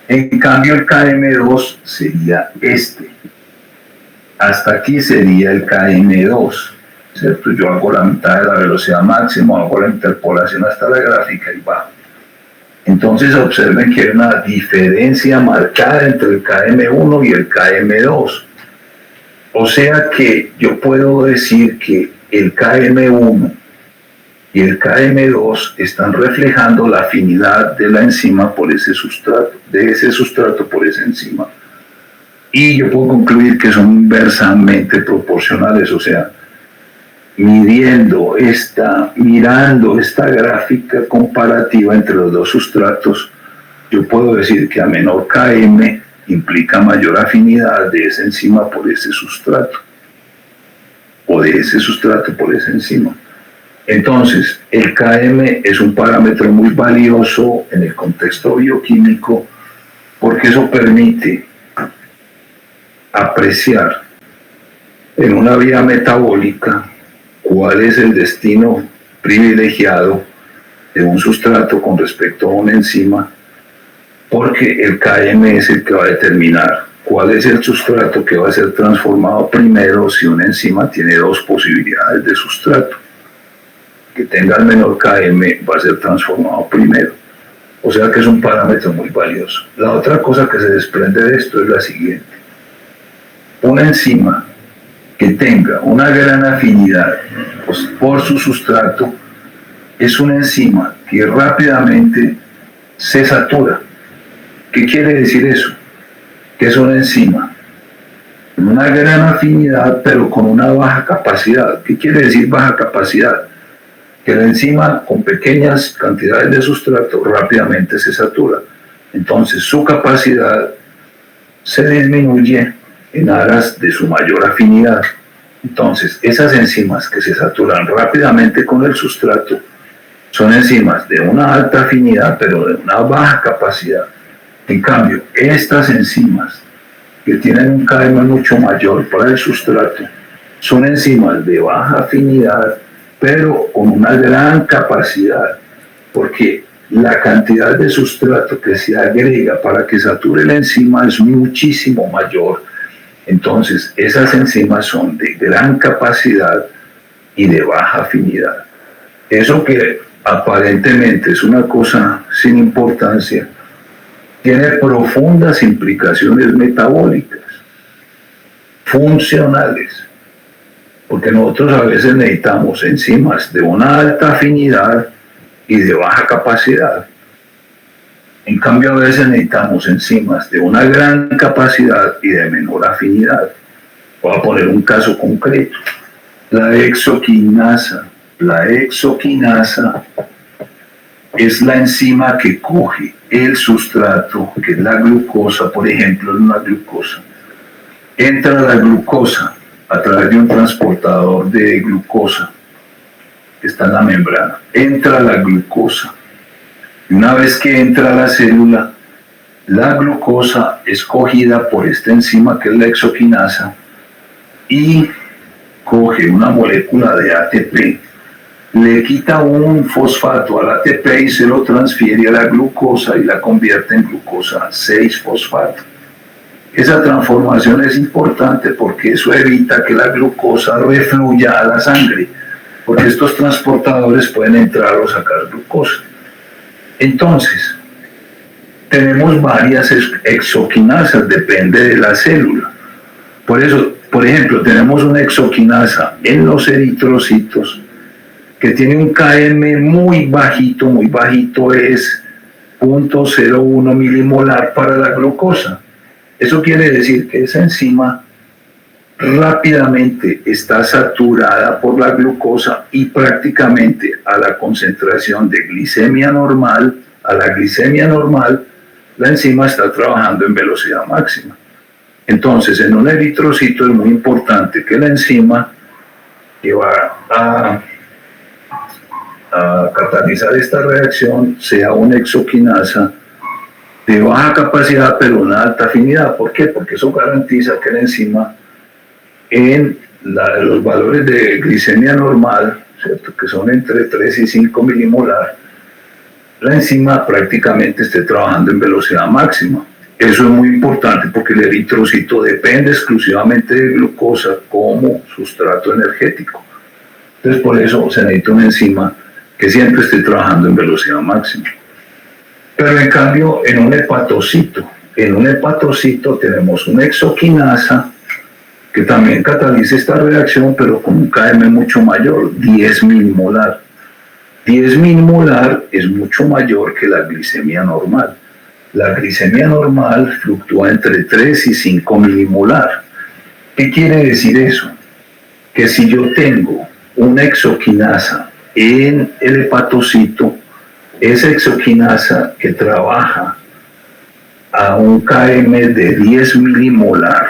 A: En cambio el Km2 sería este. Hasta aquí sería el Km2, ¿cierto? Yo hago la mitad de la velocidad máxima, hago la interpolación hasta la gráfica y bajo. Entonces observen que hay una diferencia marcada entre el Km1 y el Km2. O sea que yo puedo decir que el Km1 y el Km2 están reflejando la afinidad de la enzima por ese sustrato, de ese sustrato por esa enzima. Y yo puedo concluir que son inversamente proporcionales, o sea, mirando esta gráfica comparativa entre los dos sustratos, yo puedo decir que a menor Km implica mayor afinidad de esa enzima por ese sustrato, o de ese sustrato por esa enzima. Entonces, el Km es un parámetro muy valioso en el contexto bioquímico porque eso permite apreciar en una vía metabólica cuál es el destino privilegiado de un sustrato con respecto a una enzima, porque el Km es el que va a determinar cuál es el sustrato que va a ser transformado primero si una enzima tiene dos posibilidades de sustrato. Que tenga el menor Km va a ser transformado primero. O sea que es un parámetro muy valioso. La otra cosa que se desprende de esto es la siguiente. Una enzima que tenga una gran afinidad por su sustrato es una enzima que rápidamente se satura. ¿Qué quiere decir eso? Que es una enzima con una gran afinidad pero con una baja capacidad. ¿Qué quiere decir baja capacidad? Que la enzima con pequeñas cantidades de sustrato rápidamente se satura. Entonces su capacidad se disminuye en aras de su mayor afinidad. Entonces esas enzimas que se saturan rápidamente con el sustrato son enzimas de una alta afinidad pero de una baja capacidad. En cambio, estas enzimas que tienen un Km mucho mayor para el sustrato son enzimas de baja afinidad pero con una gran capacidad, porque la cantidad de sustrato que se agrega para que sature la enzima es muchísimo mayor. Entonces, esas enzimas son de gran capacidad y de baja afinidad. Eso que aparentemente es una cosa sin importancia, tiene profundas implicaciones metabólicas, funcionales. Porque nosotros a veces necesitamos enzimas de una alta afinidad y de baja capacidad. En cambio, a veces necesitamos enzimas de una gran capacidad y de menor afinidad. Voy a poner un caso concreto. La hexoquinasa. La hexoquinasa es la enzima que coge el sustrato, que es la glucosa, por ejemplo, es una glucosa. Entra la glucosa a través de un transportador de glucosa que está en la membrana. Entra la glucosa. Y una vez que entra a la célula, la glucosa es cogida por esta enzima que es la hexoquinasa y coge una molécula de ATP, le quita un fosfato al ATP y se lo transfiere a la glucosa y la convierte en glucosa 6-fosfato. Esa transformación es importante porque eso evita que la glucosa refluya a la sangre, porque estos transportadores pueden entrar o sacar glucosa. Entonces, tenemos varias exoquinasas, depende de la célula. Por eso, por ejemplo, tenemos una exoquinasa en los eritrocitos que tiene un KM muy bajito es 0.01 milimolar para la glucosa. Eso quiere decir que esa enzima rápidamente está saturada por la glucosa y prácticamente a la concentración de glicemia normal, la enzima está trabajando en velocidad máxima. Entonces, en un eritrocito es muy importante que la enzima que va a catalizar esta reacción sea una exoquinasa de baja capacidad pero una alta afinidad. ¿Por qué? Porque eso garantiza que la enzima en los valores de glicemia normal, ¿cierto?, que son entre 3 y 5 milimolar, la enzima prácticamente esté trabajando en velocidad máxima. Eso es muy importante porque el eritrocito depende exclusivamente de glucosa como sustrato energético. Entonces, por eso se necesita una enzima que siempre esté trabajando en velocidad máxima. Pero en cambio, en un hepatocito tenemos una exoquinasa que también cataliza esta reacción, pero con un KM mucho mayor, 10 milimolar. 10 milimolar es mucho mayor que la glicemia normal. La glicemia normal fluctúa entre 3 y 5 milimolar. ¿Qué quiere decir eso? Que si yo tengo una exoquinasa en el hepatocito, esa exoquinasa que trabaja a un KM de 10 milimolar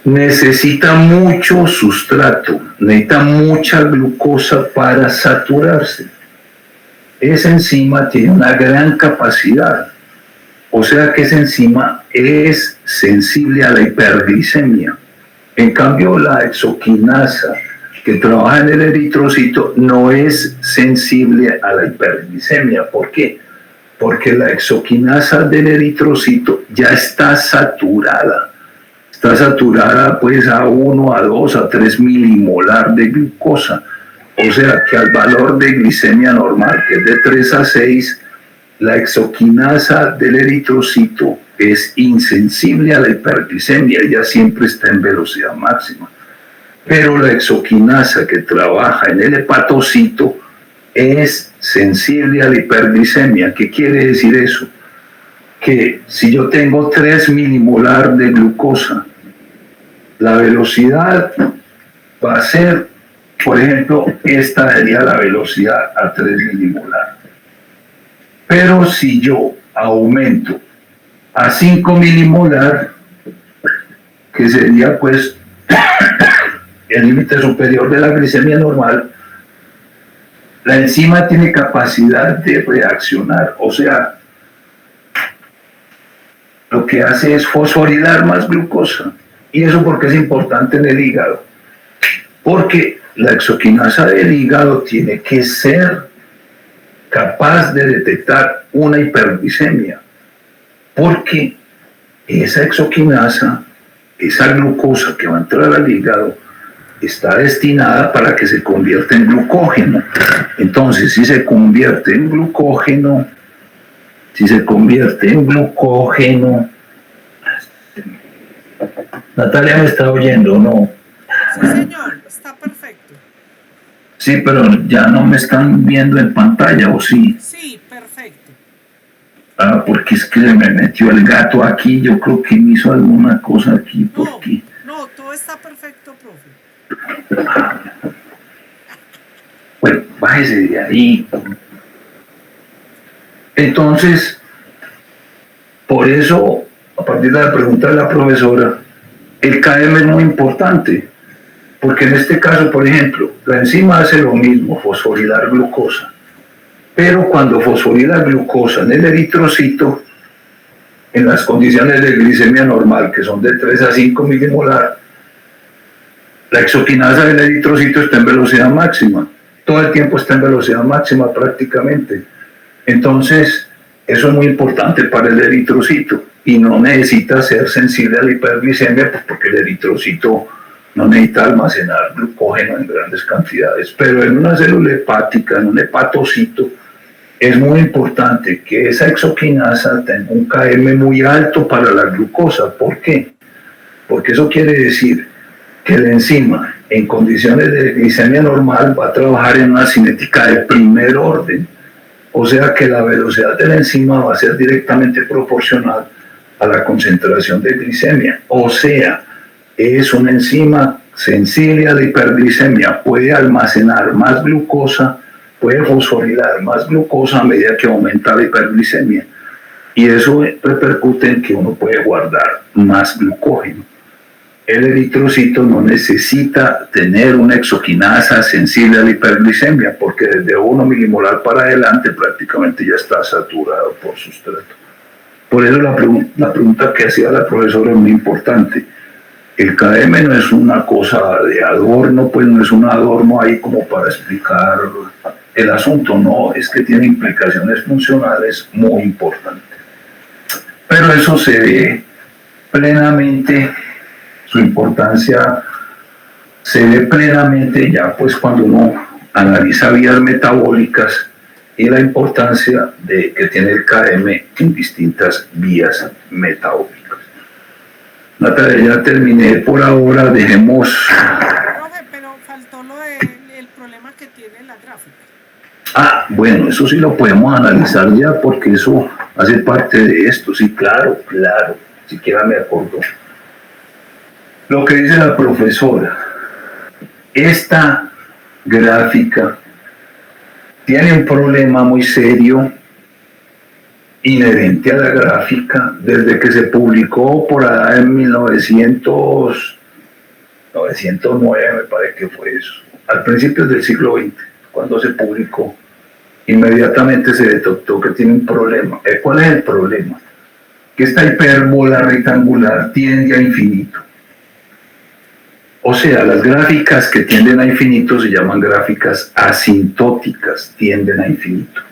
A: necesita mucho sustrato, necesita mucha glucosa para saturarse. Esa enzima tiene una gran capacidad, o sea que esa enzima es sensible a la hiperglicemia. En cambio, la exoquinasa que trabaja en el eritrocito no es sensible a la hiperglicemia. ¿Por qué? Porque la exoquinasa del eritrocito ya está saturada. Está saturada pues a 1, a 2, a 3 milimolar de glucosa. O sea que al valor de glicemia normal, que es de 3 a 6, la exoquinasa del eritrocito es insensible a la hiperglicemia, ella siempre está en velocidad máxima. Pero la exoquinasa que trabaja en el hepatocito es sensible a la hiperglicemia. ¿Qué quiere decir eso? Que si yo tengo 3 milimolar de glucosa, la velocidad va a ser, por ejemplo, esta sería la velocidad a 3 milimolar. Pero si yo aumento a 5 milimolar, que sería pues el límite superior de la glicemia normal, la enzima tiene capacidad de reaccionar, o sea, lo que hace es fosforilar más glucosa. ¿Y eso por qué es importante en el hígado? Porque la exoquinasa del hígado tiene que ser capaz de detectar una hiperglicemia, porque esa exoquinasa, esa glucosa que va a entrar al hígado, está destinada para que se convierta en glucógeno. Entonces, si se convierte en glucógeno, Natalia, ¿me está oyendo o no?
B: Sí, señor, está perfecto.
A: Sí, pero ya no me están viendo en pantalla, ¿o sí?
B: Sí, perfecto.
A: Porque es que se me metió el gato aquí, yo creo que me hizo alguna cosa aquí, porque...
B: No, todo está perfecto, profe.
A: Bueno, bájese de ahí. Entonces, por eso, a partir de la pregunta de la profesora, el KM es muy importante, porque en este caso, por ejemplo, la enzima hace lo mismo, fosforilar glucosa, pero cuando fosforila glucosa en el eritrocito, en las condiciones de glicemia normal, que son de 3 a 5 milimolar, la exoquinasa del eritrocito está en velocidad máxima, todo el tiempo está en velocidad máxima prácticamente. Entonces, eso es muy importante para el eritrocito. y no necesita ser sensible a la hiperglicemia, pues porque el eritrocito no necesita almacenar glucógeno en grandes cantidades, pero en una célula hepática, en un hepatocito, es muy importante que esa exoquinasa tenga un Km muy alto para la glucosa. ¿Por qué? Porque eso quiere decir que la enzima en condiciones de glicemia normal va a trabajar en una cinética de primer orden, o sea que la velocidad de la enzima va a ser directamente proporcional a la concentración de glicemia, o sea, es una enzima sensible a la hiperglicemia, puede almacenar más glucosa, puede fosforilar más glucosa a medida que aumenta la hiperglicemia, y eso repercute en que uno puede guardar más glucógeno. El eritrocito no necesita tener una exoquinasa sensible a la hiperglicemia, porque desde 1 milimolar para adelante prácticamente ya está saturado por sustrato. Por eso la pregunta que hacía la profesora es muy importante. El KM no es una cosa de adorno, pues no es un adorno ahí como para explicar el asunto, no, es que tiene implicaciones funcionales muy importantes. Pero eso se ve plenamente, su importancia se ve plenamente ya pues cuando uno analiza vías metabólicas y la importancia de que tiene el KM en distintas vías metabólicas. Natalia, ya terminé por ahora, dejemos...
B: Profe, pero faltó lo del problema que tiene la gráfica.
A: Ah, bueno, eso sí lo podemos analizar ya porque eso hace parte de esto, sí, claro, siquiera me acuerdo. Lo que dice la profesora, esta gráfica tiene un problema muy serio inherente a la gráfica desde que se publicó por allá en 909, me parece que fue eso, al principio del siglo XX, cuando se publicó, inmediatamente se detectó que tiene un problema. ¿Cuál es el problema? Que esta hipérbola rectangular tiende a infinito. O sea, las gráficas que tienden a infinito se llaman gráficas asintóticas, tienden a infinito.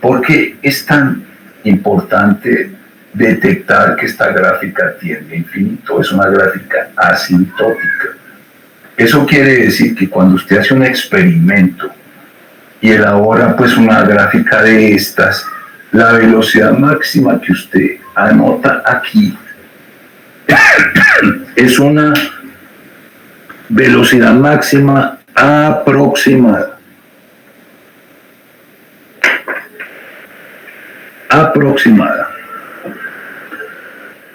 A: ¿Por qué es tan importante detectar que esta gráfica tiende a infinito? Es una gráfica asintótica. Eso quiere decir que cuando usted hace un experimento y elabora pues una gráfica de estas, la velocidad máxima que usted anota aquí es una velocidad máxima aproximada.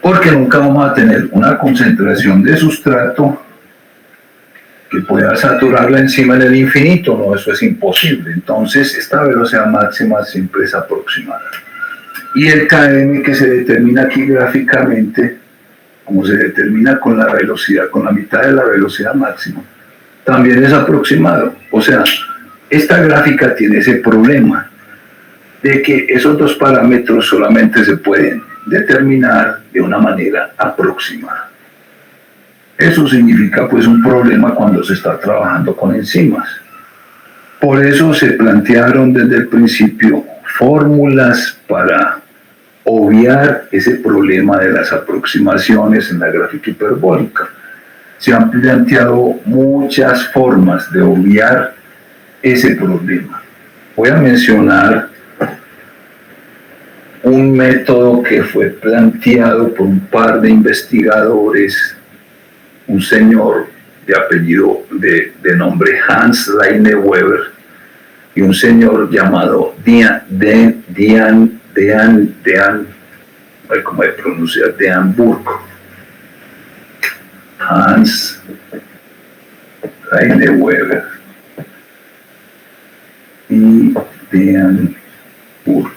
A: Porque nunca vamos a tener una concentración de sustrato que pueda saturar la enzima en el infinito, no, eso es imposible. Entonces, esta velocidad máxima siempre es aproximada. Y el Km que se determina aquí gráficamente, como se determina con la velocidad, con la mitad de la velocidad máxima, también es aproximado. O sea, esta gráfica tiene ese problema de que esos dos parámetros solamente se pueden determinar de una manera aproximada. Eso significa pues un problema cuando se está trabajando con enzimas. Por eso se plantearon desde el principio fórmulas para obviar ese problema de las aproximaciones en la gráfica hiperbólica. Se han planteado muchas formas de obviar ese problema. Voy a mencionar un método que fue planteado por un par de investigadores, un señor de apellido de nombre Hans Leineweber y un señor llamado ¿cómo se pronuncia? De Hamburgo. Hans Leineweber y de Hamburgo.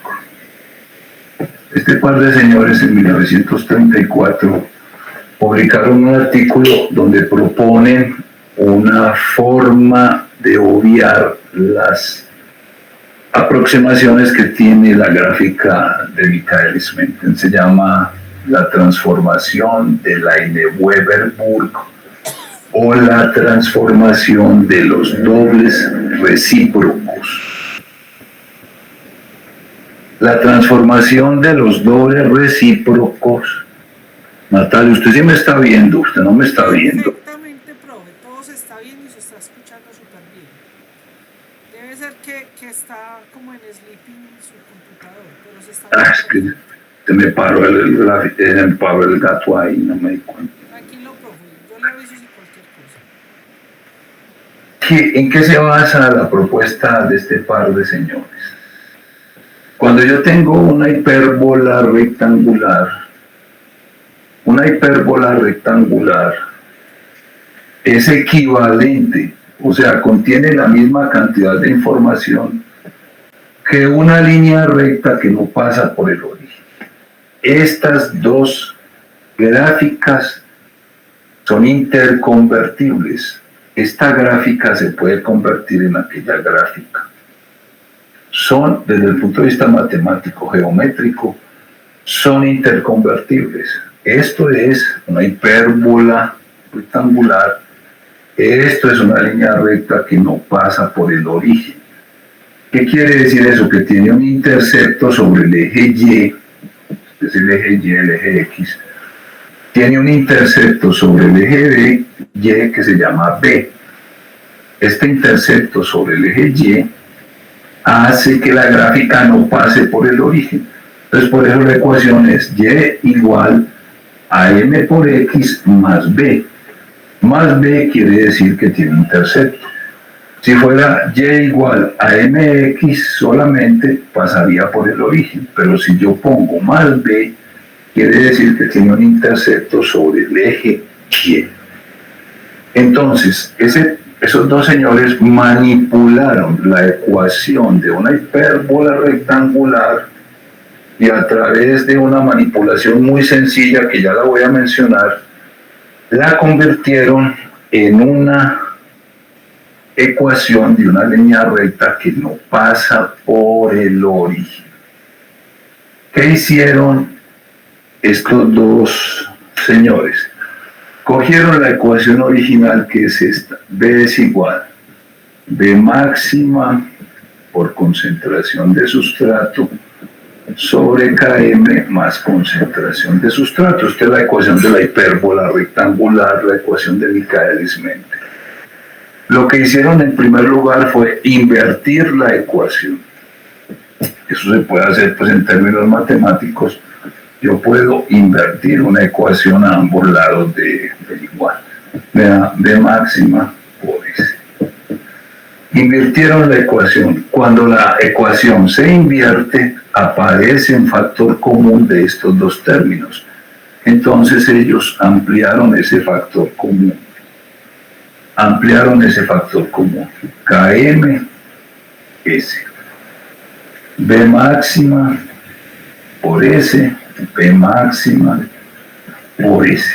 A: Este par de señores en 1934 publicaron un artículo donde proponen una forma de obviar las aproximaciones que tiene la gráfica de Michaelis-Menten. Se llama la transformación de Leineweber-Burg o la transformación de los dobles recíprocos. la transformación de los dobles recíprocos. Natalia, usted sí me está viendo, usted no me está viendo.
B: Perfectamente, profe, todo se está viendo y se está escuchando súper bien. Debe ser que está como en sleeping su computador, pero se está viendo.
A: Es que se me paró el gato ahí, no me di cuenta.
B: Tranquilo, profe, yo le aviso si cualquier cosa.
A: ¿En qué se basa la propuesta de este par de señores? Cuando yo tengo una hipérbola rectangular es equivalente, o sea, contiene la misma cantidad de información que una línea recta que no pasa por el origen. Estas dos gráficas son interconvertibles. Esta gráfica se puede convertir en aquella gráfica. Son, desde el punto de vista matemático, geométrico, son interconvertibles. Esto es una hipérbola rectangular. Esto es una línea recta que no pasa por el origen. ¿Qué quiere decir eso? Que tiene un intercepto sobre el eje Y, este es el eje Y, el eje X. Tiene un intercepto sobre el eje Y que se llama B. Este intercepto sobre el eje Y hace que la gráfica no pase por el origen. Entonces, por eso la ecuación es Y igual a M por X más B. Más B quiere decir que tiene un intercepto. Si fuera Y igual a MX solamente pasaría por el origen, pero si yo pongo más B, quiere decir que tiene un intercepto sobre el eje Y. Entonces, esos dos señores manipularon la ecuación de una hipérbola rectangular y a través de una manipulación muy sencilla, que ya la voy a mencionar, la convirtieron en una ecuación de una línea recta que no pasa por el origen. ¿Qué hicieron estos dos señores? Cogieron la ecuación original, que es esta: B es igual B máxima por concentración de sustrato sobre Km más concentración de sustrato. Esta es la ecuación de la hipérbola rectangular, la ecuación de Michaelis-Menten. Lo que hicieron en primer lugar fue invertir la ecuación. Eso se puede hacer pues en términos matemáticos. Yo puedo invertir una ecuación a ambos lados del igual. B máxima por S. Invirtieron la ecuación. Cuando la ecuación se invierte, aparece un factor común de estos dos términos. Entonces ellos ampliaron ese factor común. Km, S. B máxima por S, B máxima por S.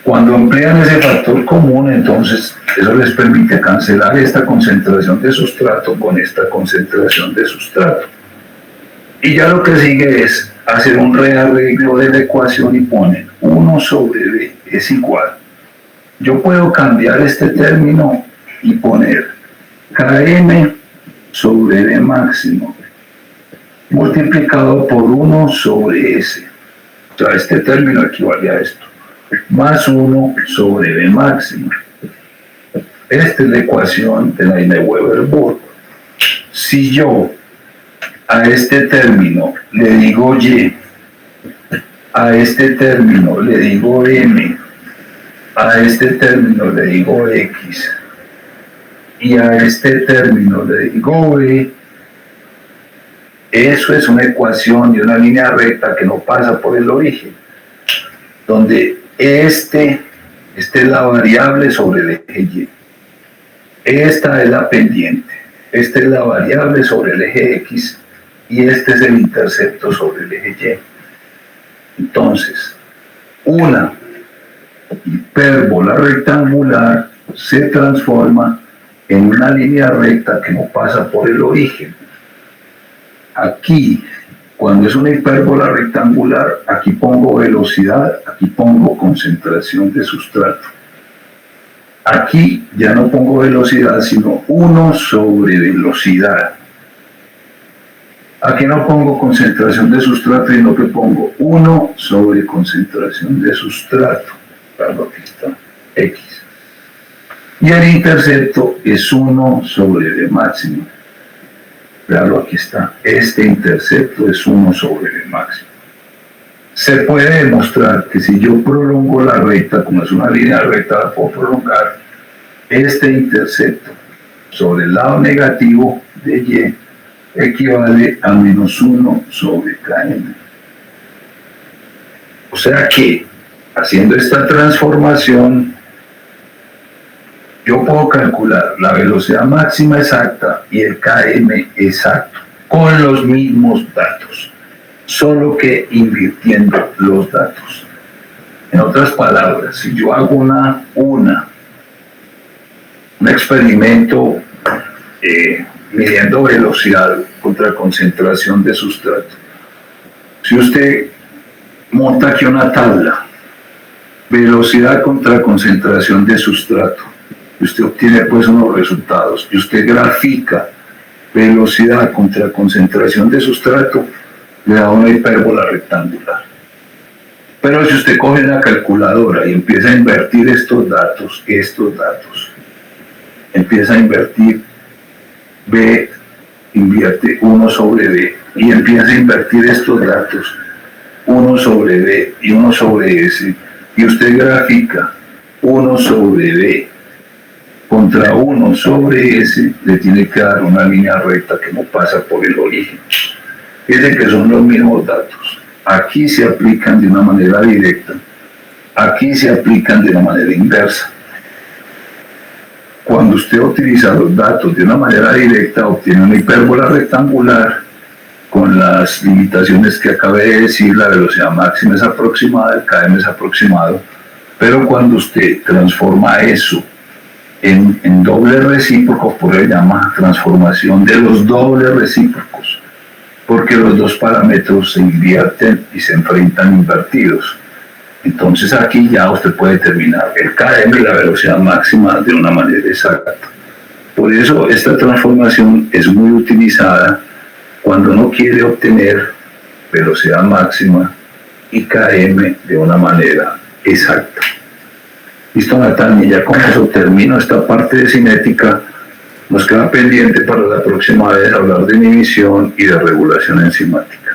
A: Cuando amplían ese factor común, entonces eso les permite cancelar esta concentración de sustrato con esta concentración de sustrato. Y ya lo que sigue es hacer un rearreglo de la ecuación y ponen 1 sobre B es igual. Yo puedo cambiar este término y poner Km sobre B máximo multiplicado por 1 sobre S. O sea, este término equivale a esto. Más 1 sobre B máximo. Esta es la ecuación de Leibniz-Weber-Burg. Si yo a este término le digo Y, a este término le digo M, a este término le digo X y a este término le digo B, eso es una ecuación de una línea recta que no pasa por el origen, donde este es la variable sobre el eje Y, esta es la pendiente, esta es la variable sobre el eje X y este es el intercepto sobre el eje Y. Entonces, una hipérbola rectangular se transforma en una línea recta que no pasa por el origen. Aquí, cuando es una hipérbola rectangular, aquí pongo velocidad, aquí pongo concentración de sustrato. Aquí ya no pongo velocidad, sino 1 sobre velocidad. Aquí no pongo concentración de sustrato, sino que pongo 1 sobre concentración de sustrato. Claro, aquí está, X. Y el intercepto es 1 sobre V máximo. Claro, aquí está. Este intercepto es 1 sobre V máximo. Se puede demostrar que si yo prolongo la recta, como es una línea recta, la puedo prolongar, este intercepto sobre el lado negativo de Y equivale a menos 1 sobre km. O sea que, haciendo esta transformación, yo puedo calcular la velocidad máxima exacta y el km exacto con los mismos datos, solo que invirtiendo los datos. En otras palabras, si yo hago un experimento midiendo velocidad contra concentración de sustrato, si usted monta aquí una tabla, velocidad contra concentración de sustrato, usted obtiene pues unos resultados y usted grafica velocidad contra concentración de sustrato, le da una hipérbola rectangular. Pero si usted coge una calculadora y empieza a invertir estos datos, empieza a invertir B, invierte 1 sobre B, y empieza a invertir estos datos, 1 sobre B y 1 sobre S, y usted grafica 1 sobre B contra 1 sobre S, le tiene que dar una línea recta que no pasa por el origen. Fíjense que son los mismos datos. Aquí se aplican de una manera directa, aquí se aplican de una manera inversa. Cuando usted utiliza los datos de una manera directa, obtiene una hipérbola rectangular con las limitaciones que acabé de decir. La velocidad máxima es aproximada, el km es aproximado, pero cuando usted transforma eso en dobles recíprocos, por eso se llama transformación de los dobles recíprocos, porque los dos parámetros se invierten y se enfrentan invertidos. Entonces aquí ya usted puede determinar el km y la velocidad máxima de una manera exacta. Por eso esta transformación es muy utilizada cuando uno quiere obtener velocidad máxima y km de una manera exacta. Listo, Natalia, ya con eso termino esta parte de cinética. Nos queda pendiente para la próxima vez hablar de inhibición y de regulación enzimática.